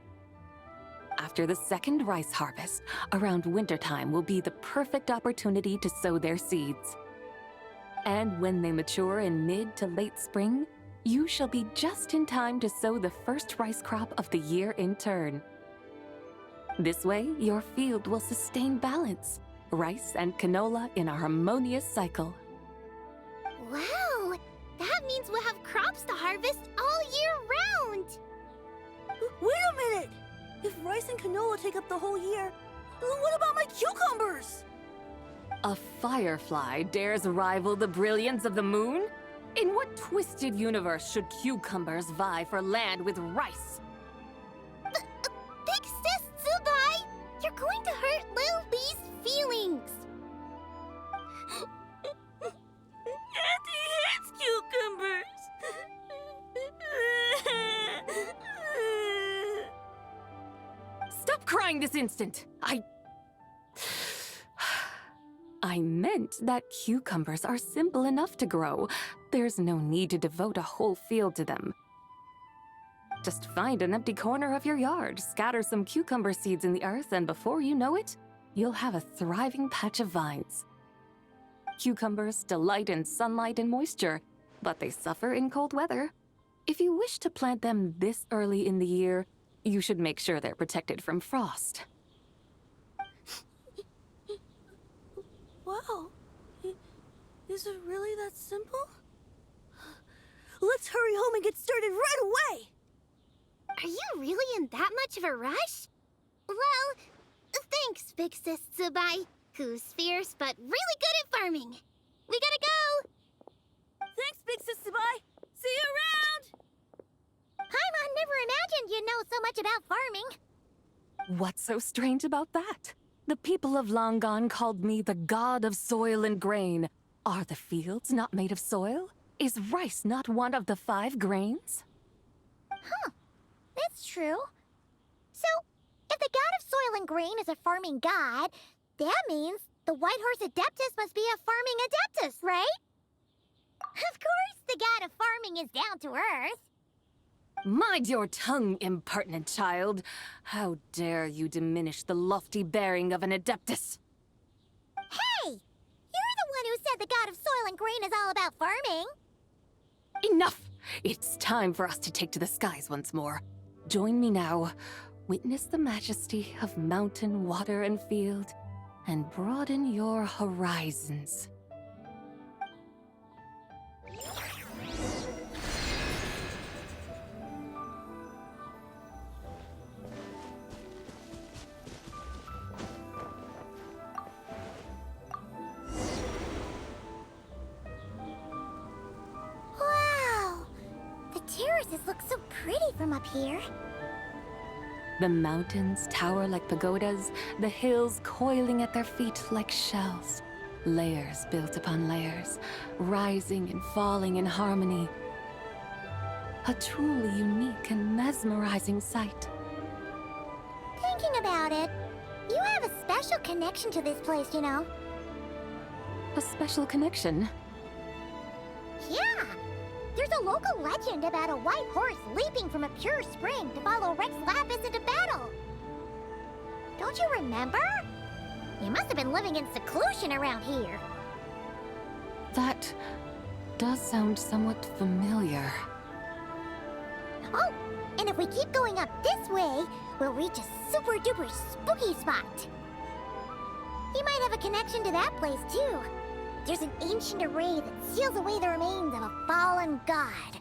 After the second rice harvest, around wintertime will be the perfect opportunity to sow their seeds. And when they mature in mid to late spring, you shall be just in time to sow the first rice crop of the year in turn. This way, your field will sustain balance, rice and canola in a harmonious cycle.
Wow, that means we'll have crops to harvest all year round.
Wait a minute! If rice and canola take up the whole year, what about my cucumbers?
A firefly dares rival the brilliance of the moon? In what twisted universe should cucumbers vie for land with rice?
Big Sis Zubai, you're going to hurt Lil Bee's feelings.
Auntie hates cucumbers.
Stop crying this instant! I meant that cucumbers are simple enough to grow. There's no need to devote a whole field to them. Just find an empty corner of your yard, scatter some cucumber seeds in the earth, and before you know it, you'll have a thriving patch of vines. Cucumbers delight in sunlight and moisture, but they suffer in cold weather. If you wish to plant them this early in the year, you should make sure they're protected from frost.
Wow. Is it really that simple? Let's hurry home and get started right away!
Are you really in that much of a rush? Well, thanks, Big Sis Zubai, who's fierce but really good at farming. We gotta go!
Thanks, Big Sis Zubai! See you around!
Paimon never imagined you'd know so much about farming.
What's so strange about that? The people of Longon called me the god of soil and grain. Are the fields not made of soil? Is rice not one of the 5 grains?
Huh, that's true. So, if the god of soil and grain is a farming god, that means the WhiteHorse Adeptus must be a farming adeptus, right? Of course the god of farming is down to earth.
Mind your tongue, impertinent child. How dare you diminish the lofty bearing of an adeptus?
Hey! You're the one who said the god of soil and grain is all about farming.
Enough! It's time for us to take to the skies once more. Join me now. Witness the majesty of mountain, water, and field, and broaden your horizons.
Wow! The terraces look so pretty from up here.
The mountains tower like pagodas, the hills coiling at their feet like shells. Layers built upon layers, rising and falling in harmony. A truly unique and mesmerizing sight.
Thinking about it, you have a special connection to this place, you know.
A special connection.
Yeah! There's a local legend about a white horse leaping from a pure spring to follow Rex Lapis into battle. Don't you remember? You must have been living in seclusion around here.
That does sound somewhat familiar.
Oh, and if we keep going up this way, we'll reach a super duper spooky spot. You might have a connection to that place too. There's an ancient array that seals away the remains of a fallen god.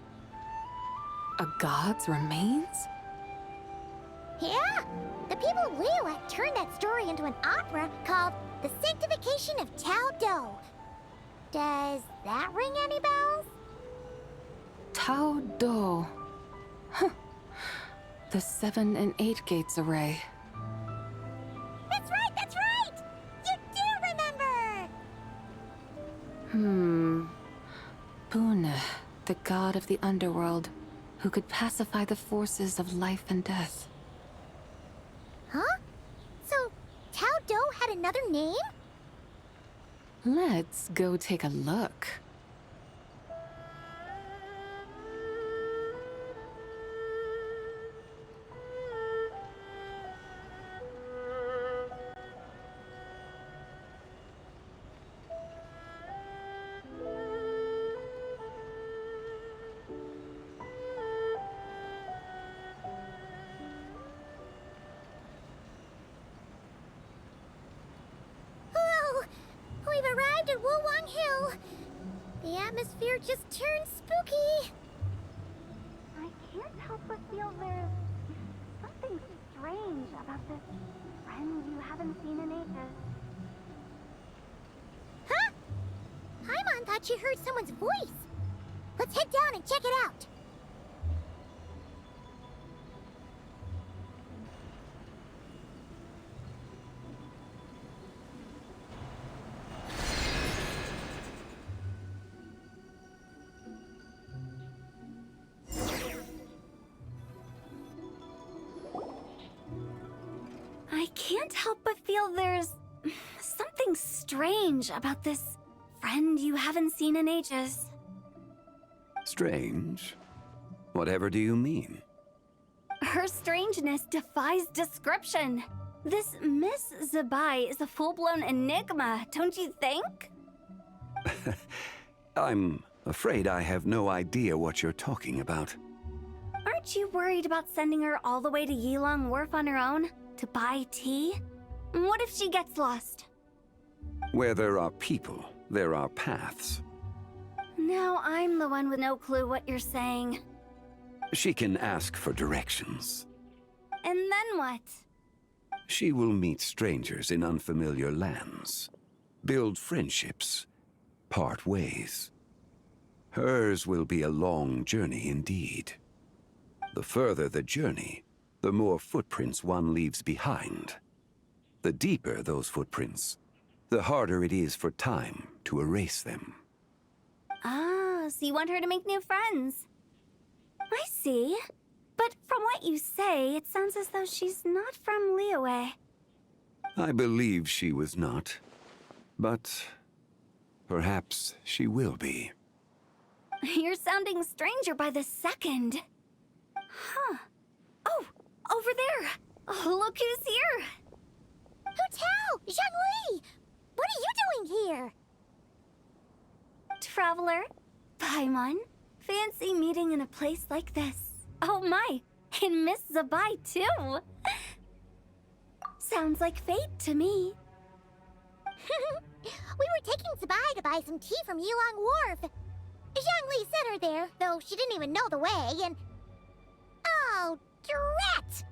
A god's remains?
Yeah, the people of Liyue turned that story into an opera called The Sanctification of Tao Do. Does that ring any bells?
Tao Do. Huh. The 7 and 8 gates array.
That's right, that's right! You do remember!
Pune, the god of the underworld, who could pacify the forces of life and death.
Huh? So, Tao Do had another name?
Let's go take a look.
Whoa! We've arrived at Wulong Hill. The atmosphere just turned spooky.
I can't help but feel there's something strange about this friend you haven't seen in ages.
Huh? Paimon thought she heard someone's voice. Let's head down and check it out.
I can't help but feel there's something strange about this friend you haven't seen in ages.
Strange? Whatever do you mean?
Her strangeness defies description. This Miss Zabai is a full-blown enigma, don't you think?
I'm afraid I have no idea what you're talking about.
Aren't you worried about sending her all the way to Yilong Wharf on her own to buy tea? What if she gets lost?
Where there are people, there are paths.
Now I'm the one with no clue what you're saying.
She can ask for directions.
And then what?
She will meet strangers in unfamiliar lands, build friendships, part ways. Hers will be a long journey indeed. The further the journey, the more footprints one leaves behind. The deeper those footprints, the harder it is for time to erase them.
Ah, so you want her to make new friends. I see. But from what you say, it sounds as though she's not from Liyue.
I believe she was not, but perhaps she will be.
You're sounding stranger by the second. Huh. Oh, over there. Oh, look who's here.
Hu Tao! Zhongli! What are you doing here?
Traveler, Paimon, fancy meeting in a place like this. Oh my, and Miss Zabai too. Sounds like fate to me.
We were taking Zabai to buy some tea from Yilong Wharf. Zhongli sent her there, though she didn't even know the way, and... Oh, drat!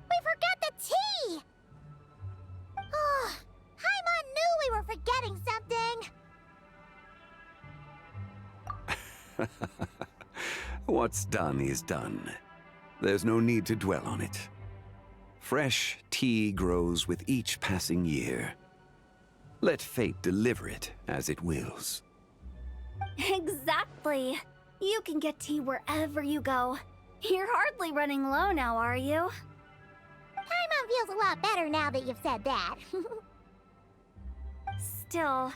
We forgot the tea! Oh, Paimon knew we were forgetting something!
What's done is done. There's no need to dwell on it. Fresh tea grows with each passing year. Let fate deliver it as it wills.
Exactly. You can get tea wherever you go. You're hardly running low now, are you?
Paimon feels a lot better now that you've said that.
Still,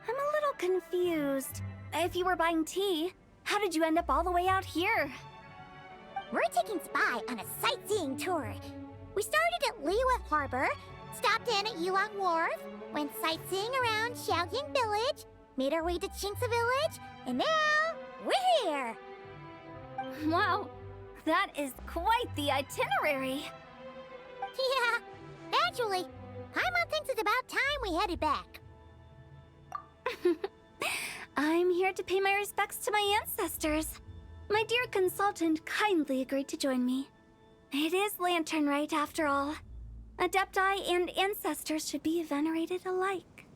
I'm a little confused. If you were buying tea, how did you end up all the way out here?
We're taking Spy on a sightseeing tour. We started at Liyue Harbor, stopped in at Yilong Wharf, went sightseeing around Xiaoying Village, made our way to Qingce Village, and now we're here!
Wow, that is quite the itinerary.
Yeah, actually, Paimon thinks it's about time we headed back.
I'm here to pay my respects to my ancestors. My dear consultant kindly agreed to join me. It is Lantern Rite, after all. Adepti and ancestors should be venerated alike.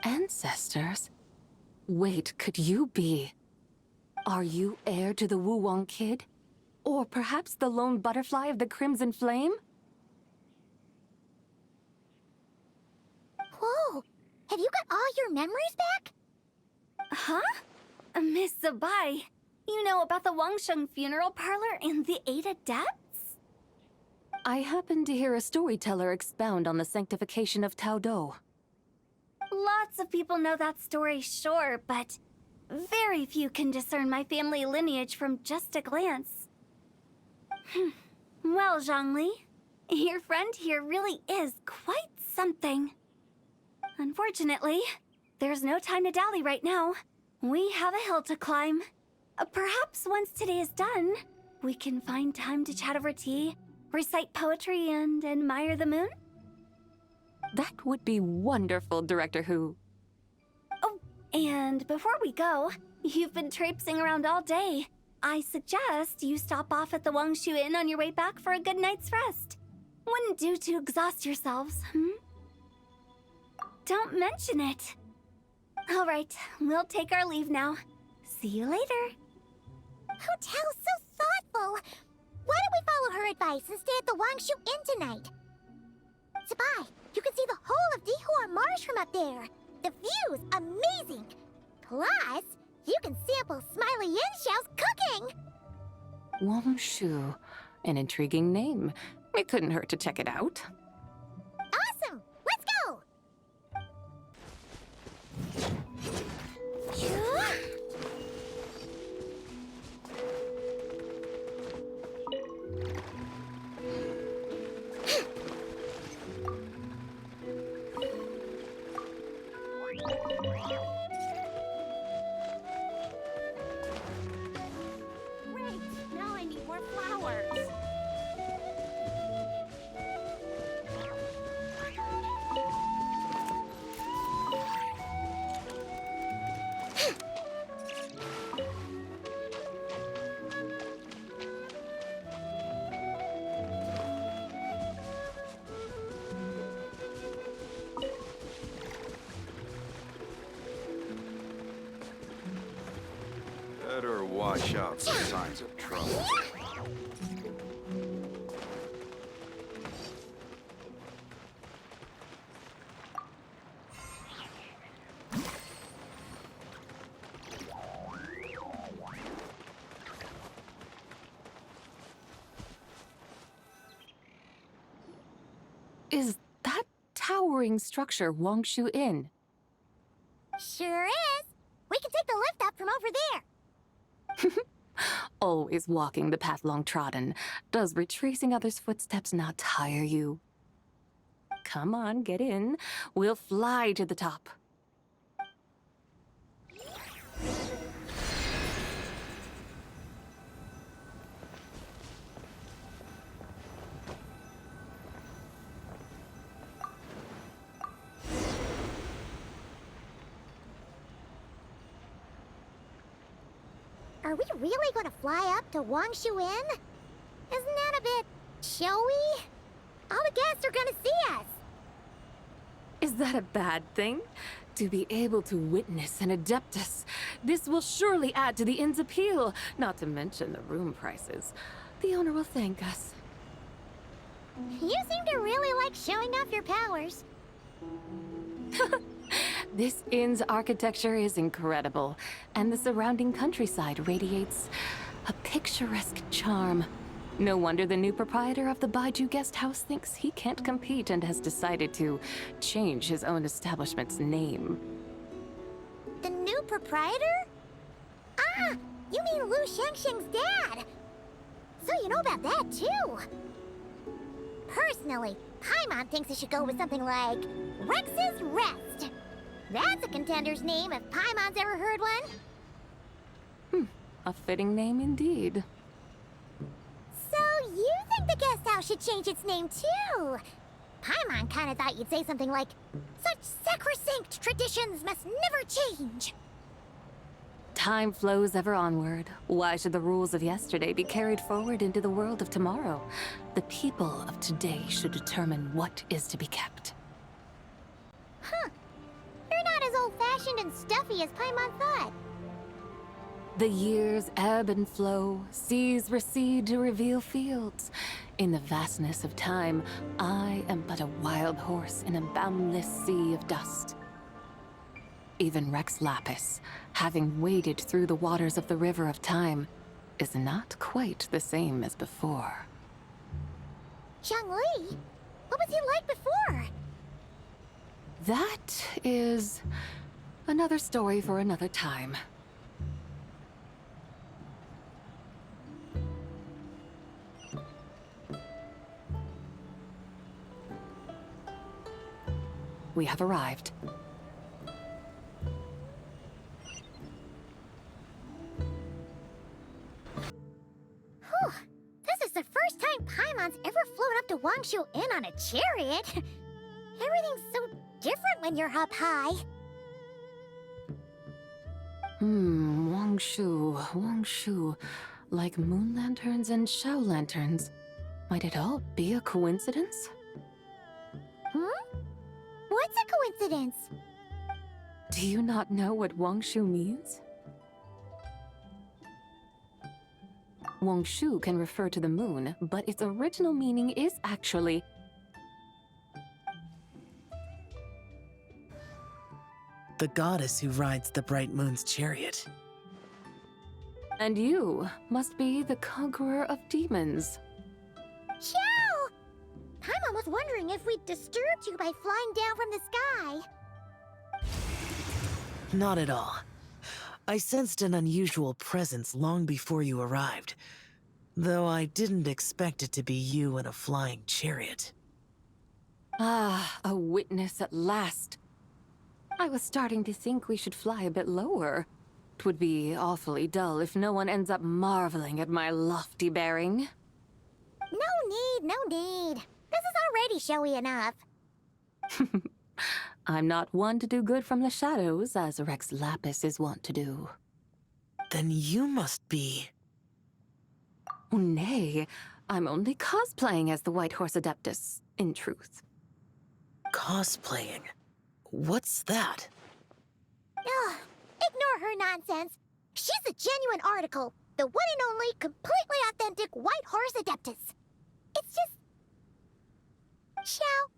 Ancestors? Wait, could you be? Are you heir to the Wulong kid? Or perhaps the lone butterfly of the Crimson Flame?
Whoa! Have you got all your memories back?
Huh? Miss Zabai, you know about the Wangsheng funeral parlor and the 8 adepts?
I happened to hear a storyteller expound on the sanctification of Tao Do.
Lots of people know that story, sure, but very few can discern my family lineage from just a glance. Well, Zhongli, your friend here really is quite something. Unfortunately, there's no time to dally right now. We have a hill to climb. Perhaps once today is done, we can find time to chat over tea, recite poetry, and admire the moon?
That would be wonderful, Director Hu.
Oh, and before we go, you've been traipsing around all day. I suggest you stop off at the Wangshu Inn on your way back for a good night's rest. Wouldn't do to exhaust yourselves, Don't mention it. All right, we'll take our leave now. See you later.
Hotel's so thoughtful. Why don't we follow her advice and stay at the Wangshu Inn tonight? Zabai, you can see the whole of Dihua Marsh from up there. The view's amazing. Plus, you can sample Smiley Yinxiao's cooking.
Wangshu, an intriguing name. It couldn't hurt to check it out.
Awesome! Let's go!
Great! Now I need more flowers.
Better watch out for signs of trouble.
Is that towering structure Wangshu Inn?
Sure is. We can take the lift up from over there.
Always walking the path long trodden. Does retracing others' footsteps not tire you? Come on, get in. We'll fly to the top.
Are we really going to fly up to Wangshu Inn? Isn't that a bit showy? All the guests are going to see us.
Is that a bad thing? To be able to witness an Adeptus. This will surely add to the inn's appeal, not to mention the room prices. The owner will thank us.
You seem to really like showing off your powers.
This inn's architecture is incredible, and the surrounding countryside radiates a picturesque charm. No wonder the new proprietor of the Baiju guest house thinks he can't compete and has decided to change his own establishment's name.
The new proprietor? Ah, you mean Lu Shengsheng's dad. So you know about that, too. Personally, Paimon thinks it should go with something like Rex's Rest. That's a contender's name if Paimon's ever heard one.
A fitting name indeed.
So you think the guest house should change its name, too? Paimon kinda thought you'd say something like, such sacrosanct traditions must never change.
Time flows ever onward. Why should the rules of yesterday be carried forward into the world of tomorrow? The people of today should determine what is to be kept.
Huh. You're not as old-fashioned and stuffy as Paimon thought.
The years ebb and flow, seas recede to reveal fields. In the vastness of time, I am but a wild horse in a boundless sea of dust. Even Rex Lapis, having waded through the waters of the river of time, is not quite the same as before.
Zhongli? What was he like before?
That is another story for another time. We have arrived.
Whew. This is the first time Paimon's ever flown up to Wangshu Inn on a chariot. Everything's so different when you're up high.
Wangshu. Like moon lanterns and Shao lanterns. Might it all be a coincidence?
What's a coincidence?
Do you not know what Wangshu means? Wangshu can refer to the moon, but its original meaning is actually
the goddess who rides the bright moon's chariot.
And you must be the conqueror of demons.
Xiao! Paimon was wondering if we'd disturbed you by flying down from the sky.
Not at all. I sensed an unusual presence long before you arrived, though I didn't expect it to be you in a flying chariot.
Ah, a witness at last. I was starting to think we should fly a bit lower. It would be awfully dull if no one ends up marveling at my lofty bearing.
No need. This is already showy enough.
I'm not one to do good from the shadows, as Rex Lapis is wont to do.
Then you must be...
Oh, nay, I'm only cosplaying as the White Horse Adeptus, in truth.
Cosplaying? What's that?
Ugh, ignore her nonsense. She's a genuine article. The one and only, completely authentic White Horse Adeptus. It's just... Xiao,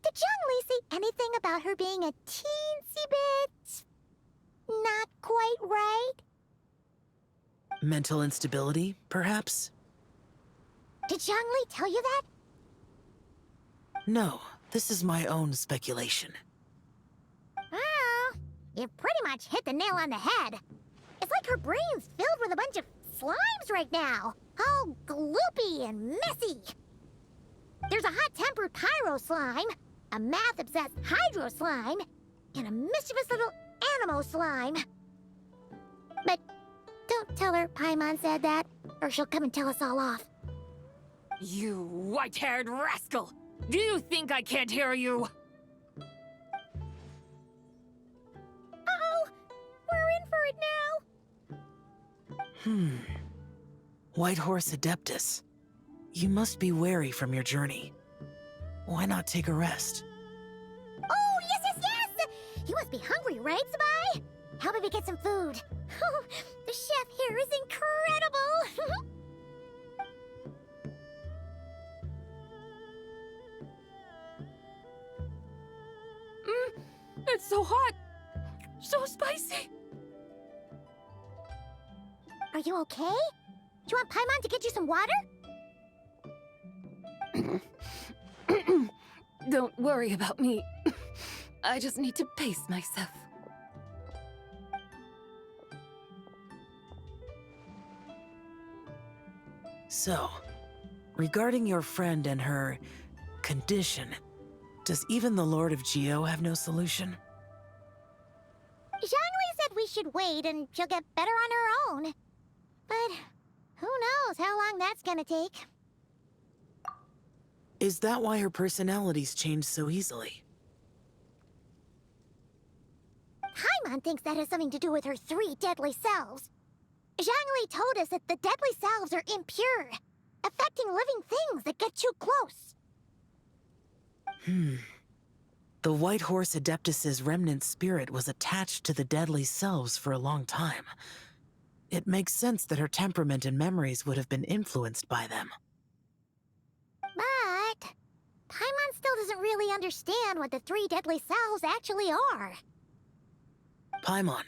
did Zhongli say anything about her being a teensy bit... not quite right?
Mental instability, perhaps?
Did Zhongli tell you that?
No, this is my own speculation.
Well, you pretty much hit the nail on the head. It's like her brain's filled with a bunch of slimes right now. All gloopy and messy. There's a hot-tempered pyro slime, a math-obsessed hydro slime, and a mischievous little animo slime. But don't tell her Paimon said that, or she'll come and tell us all off.
You white-haired rascal! Do you think I can't hear you?
Uh-oh! We're in for it now!
White Horse Adeptus. You must be weary from your journey. Why not take a rest?
Oh, yes! You must be hungry, right, Sabai? How about we get some food? Oh, the chef here is incredible!
It's so hot! So spicy!
Are you okay? Do you want Paimon to get you some water?
Don't worry about me. I just need to pace myself.
So, regarding your friend and her condition, does even the Lord of Geo have no solution?
Zhongli said we should wait and she'll get better on her own. But who knows how long that's gonna take.
Is that why her personalities change so easily?
Paimon thinks that has something to do with her 3 deadly selves. Zhongli told us that the deadly selves are impure, affecting living things that get too close.
The White Horse Adeptus's remnant spirit was attached to the deadly selves for a long time. It makes sense that her temperament and memories would have been influenced by them.
But Paimon still doesn't really understand what the three deadly selves actually are.
Paimon,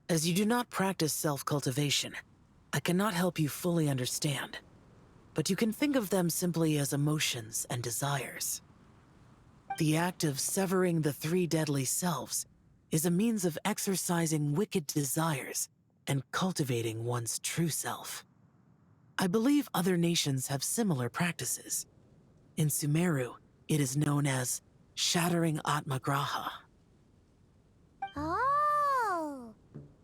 as you do not practice self-cultivation, I cannot help you fully understand. But you can think of them simply as emotions and desires. The act of severing the three deadly selves is a means of exercising wicked desires and cultivating one's true self. I believe other nations have similar practices. In Sumeru, it is known as shattering Atmagraha.
Oh,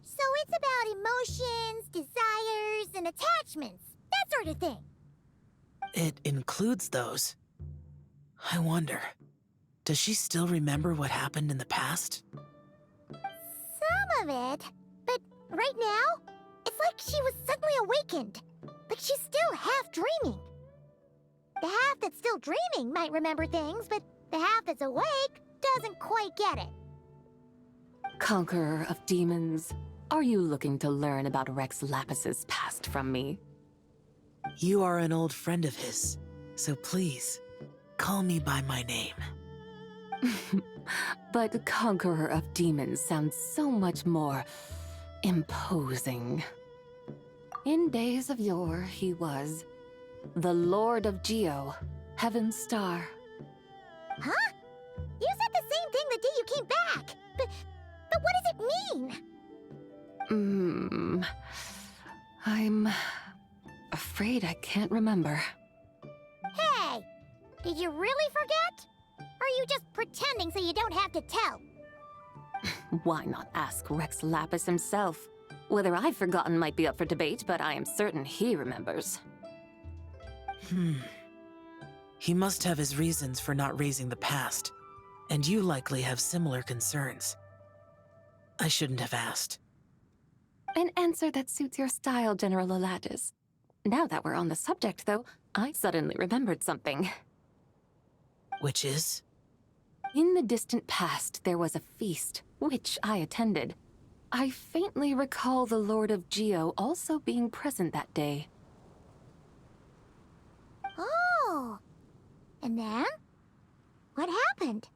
so it's about emotions, desires, and attachments, that sort of thing.
It includes those. I wonder, does she still remember what happened in the past?
Some of it, but right now, it's like she was suddenly awakened, but she's still half dreaming. The half that's still dreaming might remember things, but the half that's awake doesn't quite get it.
Conqueror of demons, are you looking to learn about Rex Lapis's past from me?
You are an old friend of his, so please, call me by my name.
But Conqueror of Demons sounds so much more imposing. In days of yore, he was the Lord of Geo, Heaven's Star.
Huh? You said the same thing the day you came back, but what does it mean?
I'm afraid I can't remember.
Hey, did you really forget? Or are you just pretending so you don't have to tell?
Why not ask Rex Lapis himself? Whether I've forgotten might be up for debate, but I am certain he remembers.
He must have his reasons for not raising the past, and you likely have similar concerns. I shouldn't have asked.
An answer that suits your style, General Elatis. Now that we're on the subject, though, I suddenly remembered something.
Which is?
In the distant past, there was a feast, which I attended. I faintly recall the Lord of Geo also being present that day.
Oh, and then? What happened?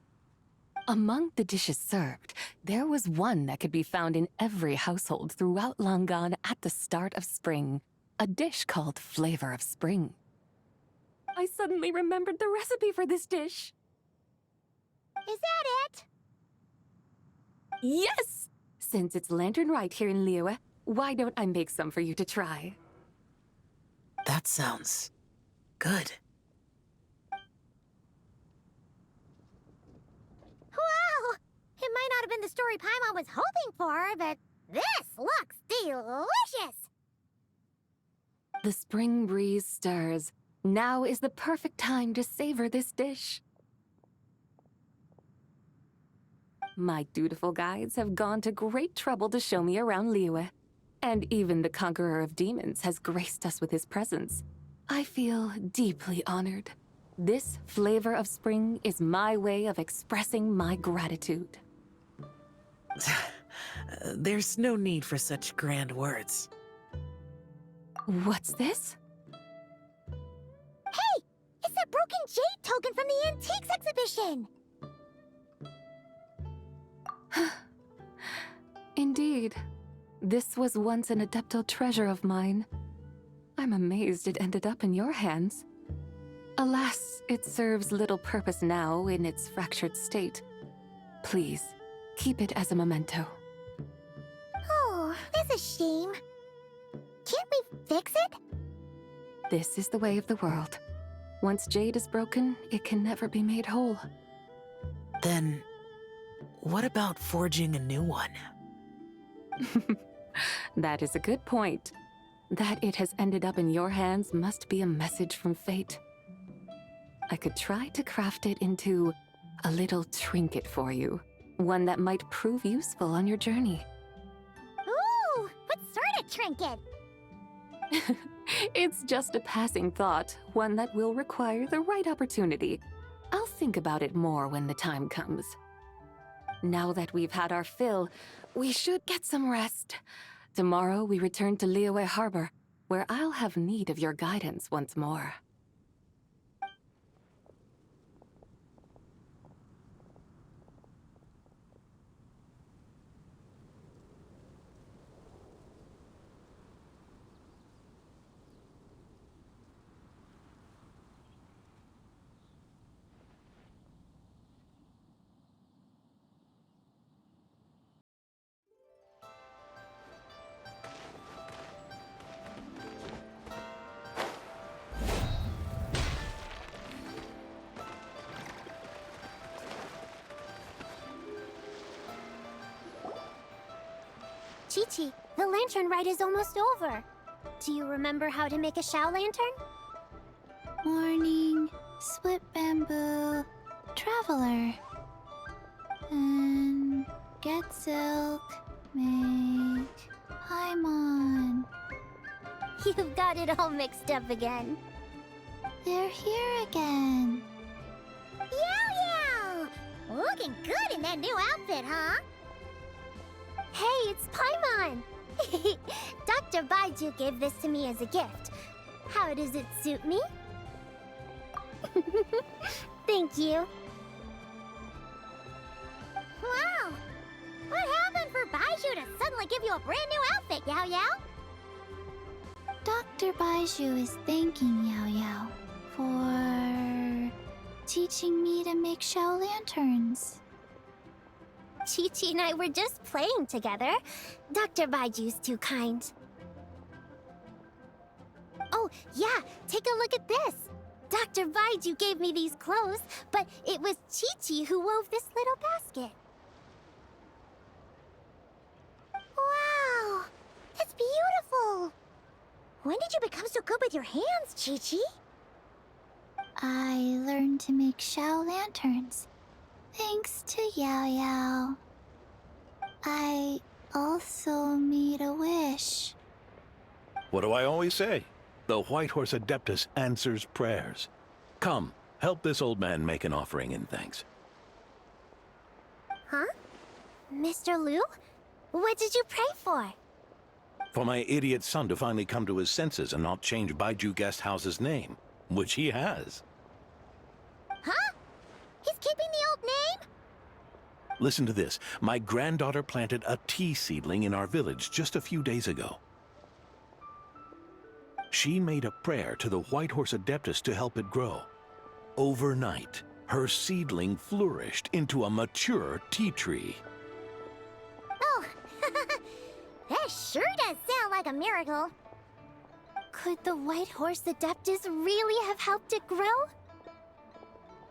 Among the dishes served, there was one that could be found in every household throughout Langan at the start of spring. A dish called Flavor of Spring. I suddenly remembered the recipe for this dish.
Is that it?
Yes! Since it's Lantern Right here in Liyue, why don't I make some for you to try?
That sounds good.
Wow! It might not have been the story Paimon was hoping for, but this looks delicious!
The spring breeze stirs. Now is the perfect time to savor this dish. My dutiful guides have gone to great trouble to show me around Liyue. And even the Conqueror of Demons has graced us with his presence. I feel deeply honored. This Flavor of Spring is my way of expressing my gratitude.
There's no need for such grand words.
What's this?
Hey! It's that broken jade token from the Antiques exhibition!
Indeed. This was once an Adeptal treasure of mine. I'm amazed it ended up in your hands. Alas, it serves little purpose now in its fractured state. Please, keep it as a memento.
Oh, that's a shame. Can't we fix it?
This is the way of the world. Once jade is broken, it can never be made whole.
Then, what about forging a new one?
That is a good point. That it has ended up in your hands must be a message from fate. I could try to craft it into a little trinket for you. One that might prove useful on your journey.
Ooh, what sort of trinket?
It's just a passing thought, one that will require the right opportunity. I'll think about it more when the time comes. Now that we've had our fill, we should get some rest. Tomorrow we return to Liyue Harbor, where I'll have need of your guidance once more.
Chi-Chi, the lantern ride is almost over. Do you remember how to make a Shao lantern?
Morning, split bamboo, traveler. And get silk, make Paimon.
You've got it all mixed up again.
They're here again.
Yow! Looking good in that new outfit, huh? Hey, it's Paimon! Dr. Baiju gave this to me as a gift. How does it suit me? Thank you. Wow! What happened for Baiju to suddenly give you a brand new outfit, Yao Yao?
Dr. Baiju is thanking Yao Yao for teaching me to make Shao lanterns.
Chi-Chi and I were just playing together. Dr. Baiju's too kind. Oh, yeah, take a look at this. Dr. Baiju gave me these clothes, but it was Chi-Chi who wove this little basket. Wow, that's beautiful. When did you become so good with your hands, Chi-Chi?
I learned to make Shao lanterns, thanks to Yao Yao. I also made a wish.
What do I always say? The White Horse Adeptus answers prayers. Come, help this old man make an offering in thanks.
Huh? Mr. Liu? What did you pray for?
For my idiot son to finally come to his senses and not change Baiju Guest House's name, which he has.
Huh? He's keeping the old name?
Listen to this. My granddaughter planted a tea seedling in our village just a few days ago. She made a prayer to the White Horse Adeptus to help it grow. Overnight, her seedling flourished into a mature tea tree.
Oh, that sure does sound like a miracle. Could the White Horse Adeptus really have helped it grow?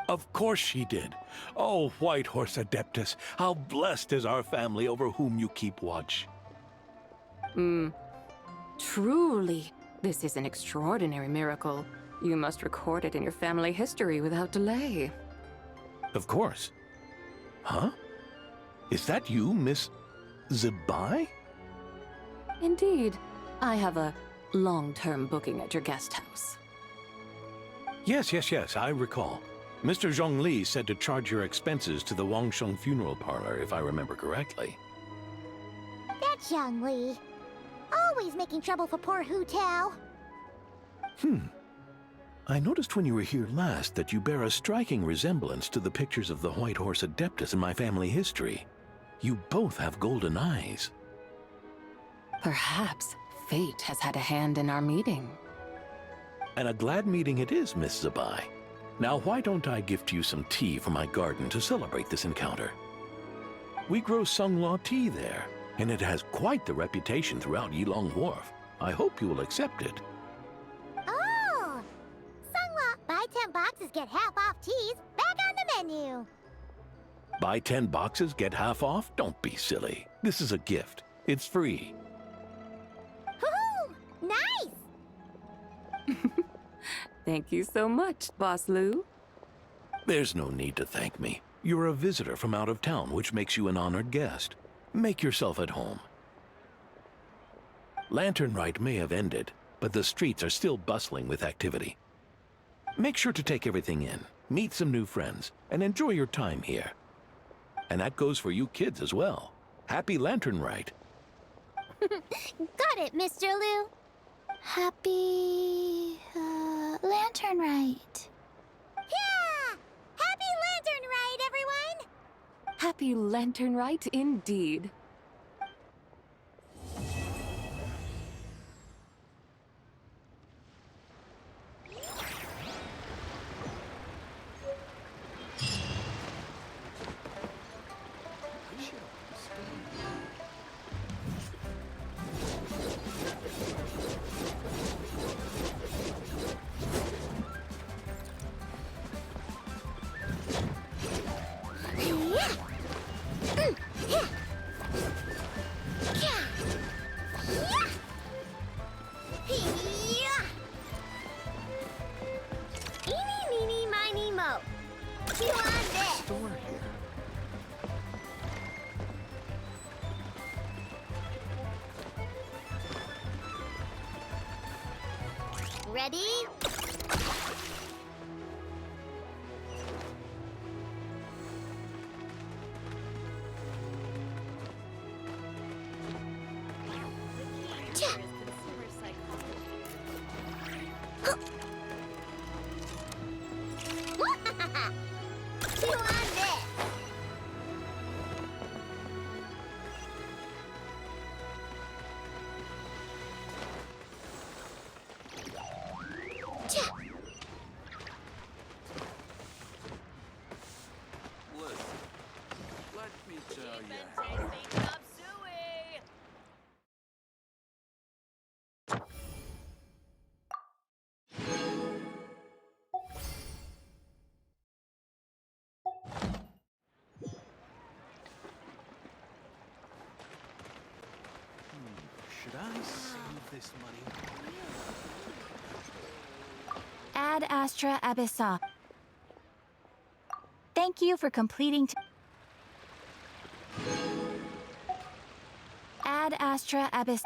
Of course she did. Oh, White Horse Adeptus, how blessed is our family over whom you keep watch.
Truly, this is an extraordinary miracle. You must record it in your family history without delay.
Of course. Huh? Is that you, Miss Zebai?
Indeed. I have a long-term booking at your guest house.
Yes, I recall. Mr. Zhongli said to charge your expenses to the Wangsheng funeral parlor, if I remember correctly.
That's Young Li. Always making trouble for poor Hu Tao.
I noticed when you were here last that you bear a striking resemblance to the pictures of the White Horse Adeptus in my family history. You both have golden eyes.
Perhaps fate has had a hand in our meeting.
And a glad meeting it is, Miss Zebai. Now, why don't I gift you some tea from my garden to celebrate this encounter? We grow Sunglaw tea there, and it has quite the reputation throughout Yilong Wharf. I hope you will accept it.
Oh! Sunglaw, buy 10 boxes, get half off teas. Back on the menu.
Buy 10 boxes, get half off? Don't be silly. This is a gift. It's free.
Woohoo! Nice!
Thank you so much, Boss Liu.
There's no need to thank me. You're a visitor from out of town, which makes you an honored guest. Make yourself at home. Lantern Rite may have ended, but the streets are still bustling with activity. Make sure to take everything in, meet some new friends, and enjoy your time here. And that goes for you kids as well. Happy Lantern Rite.
Got it, Mr. Liu.
Happy... Lantern Rite.
Yeah! Happy Lantern Ride, everyone!
Happy Lantern Rite indeed.
Eeny, meeny, miny, mo. Chew on this.
Store here.
Ready? Chew on this.
Listen, let me tell you.
Should I save this money?
Ad Astra Abyssa. Thank you for completing... Ad Astra Abyss...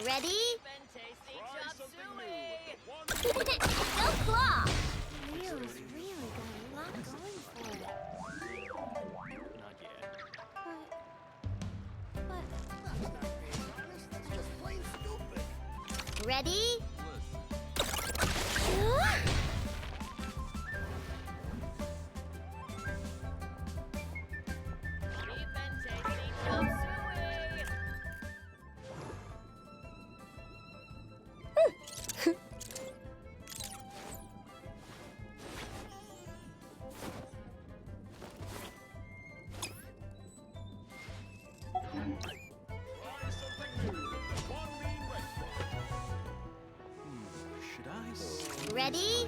Ready?
Try something new.
Go claw! Leo's really got a lot going for it.
Not yet.
Ready?
Should I?
Ready?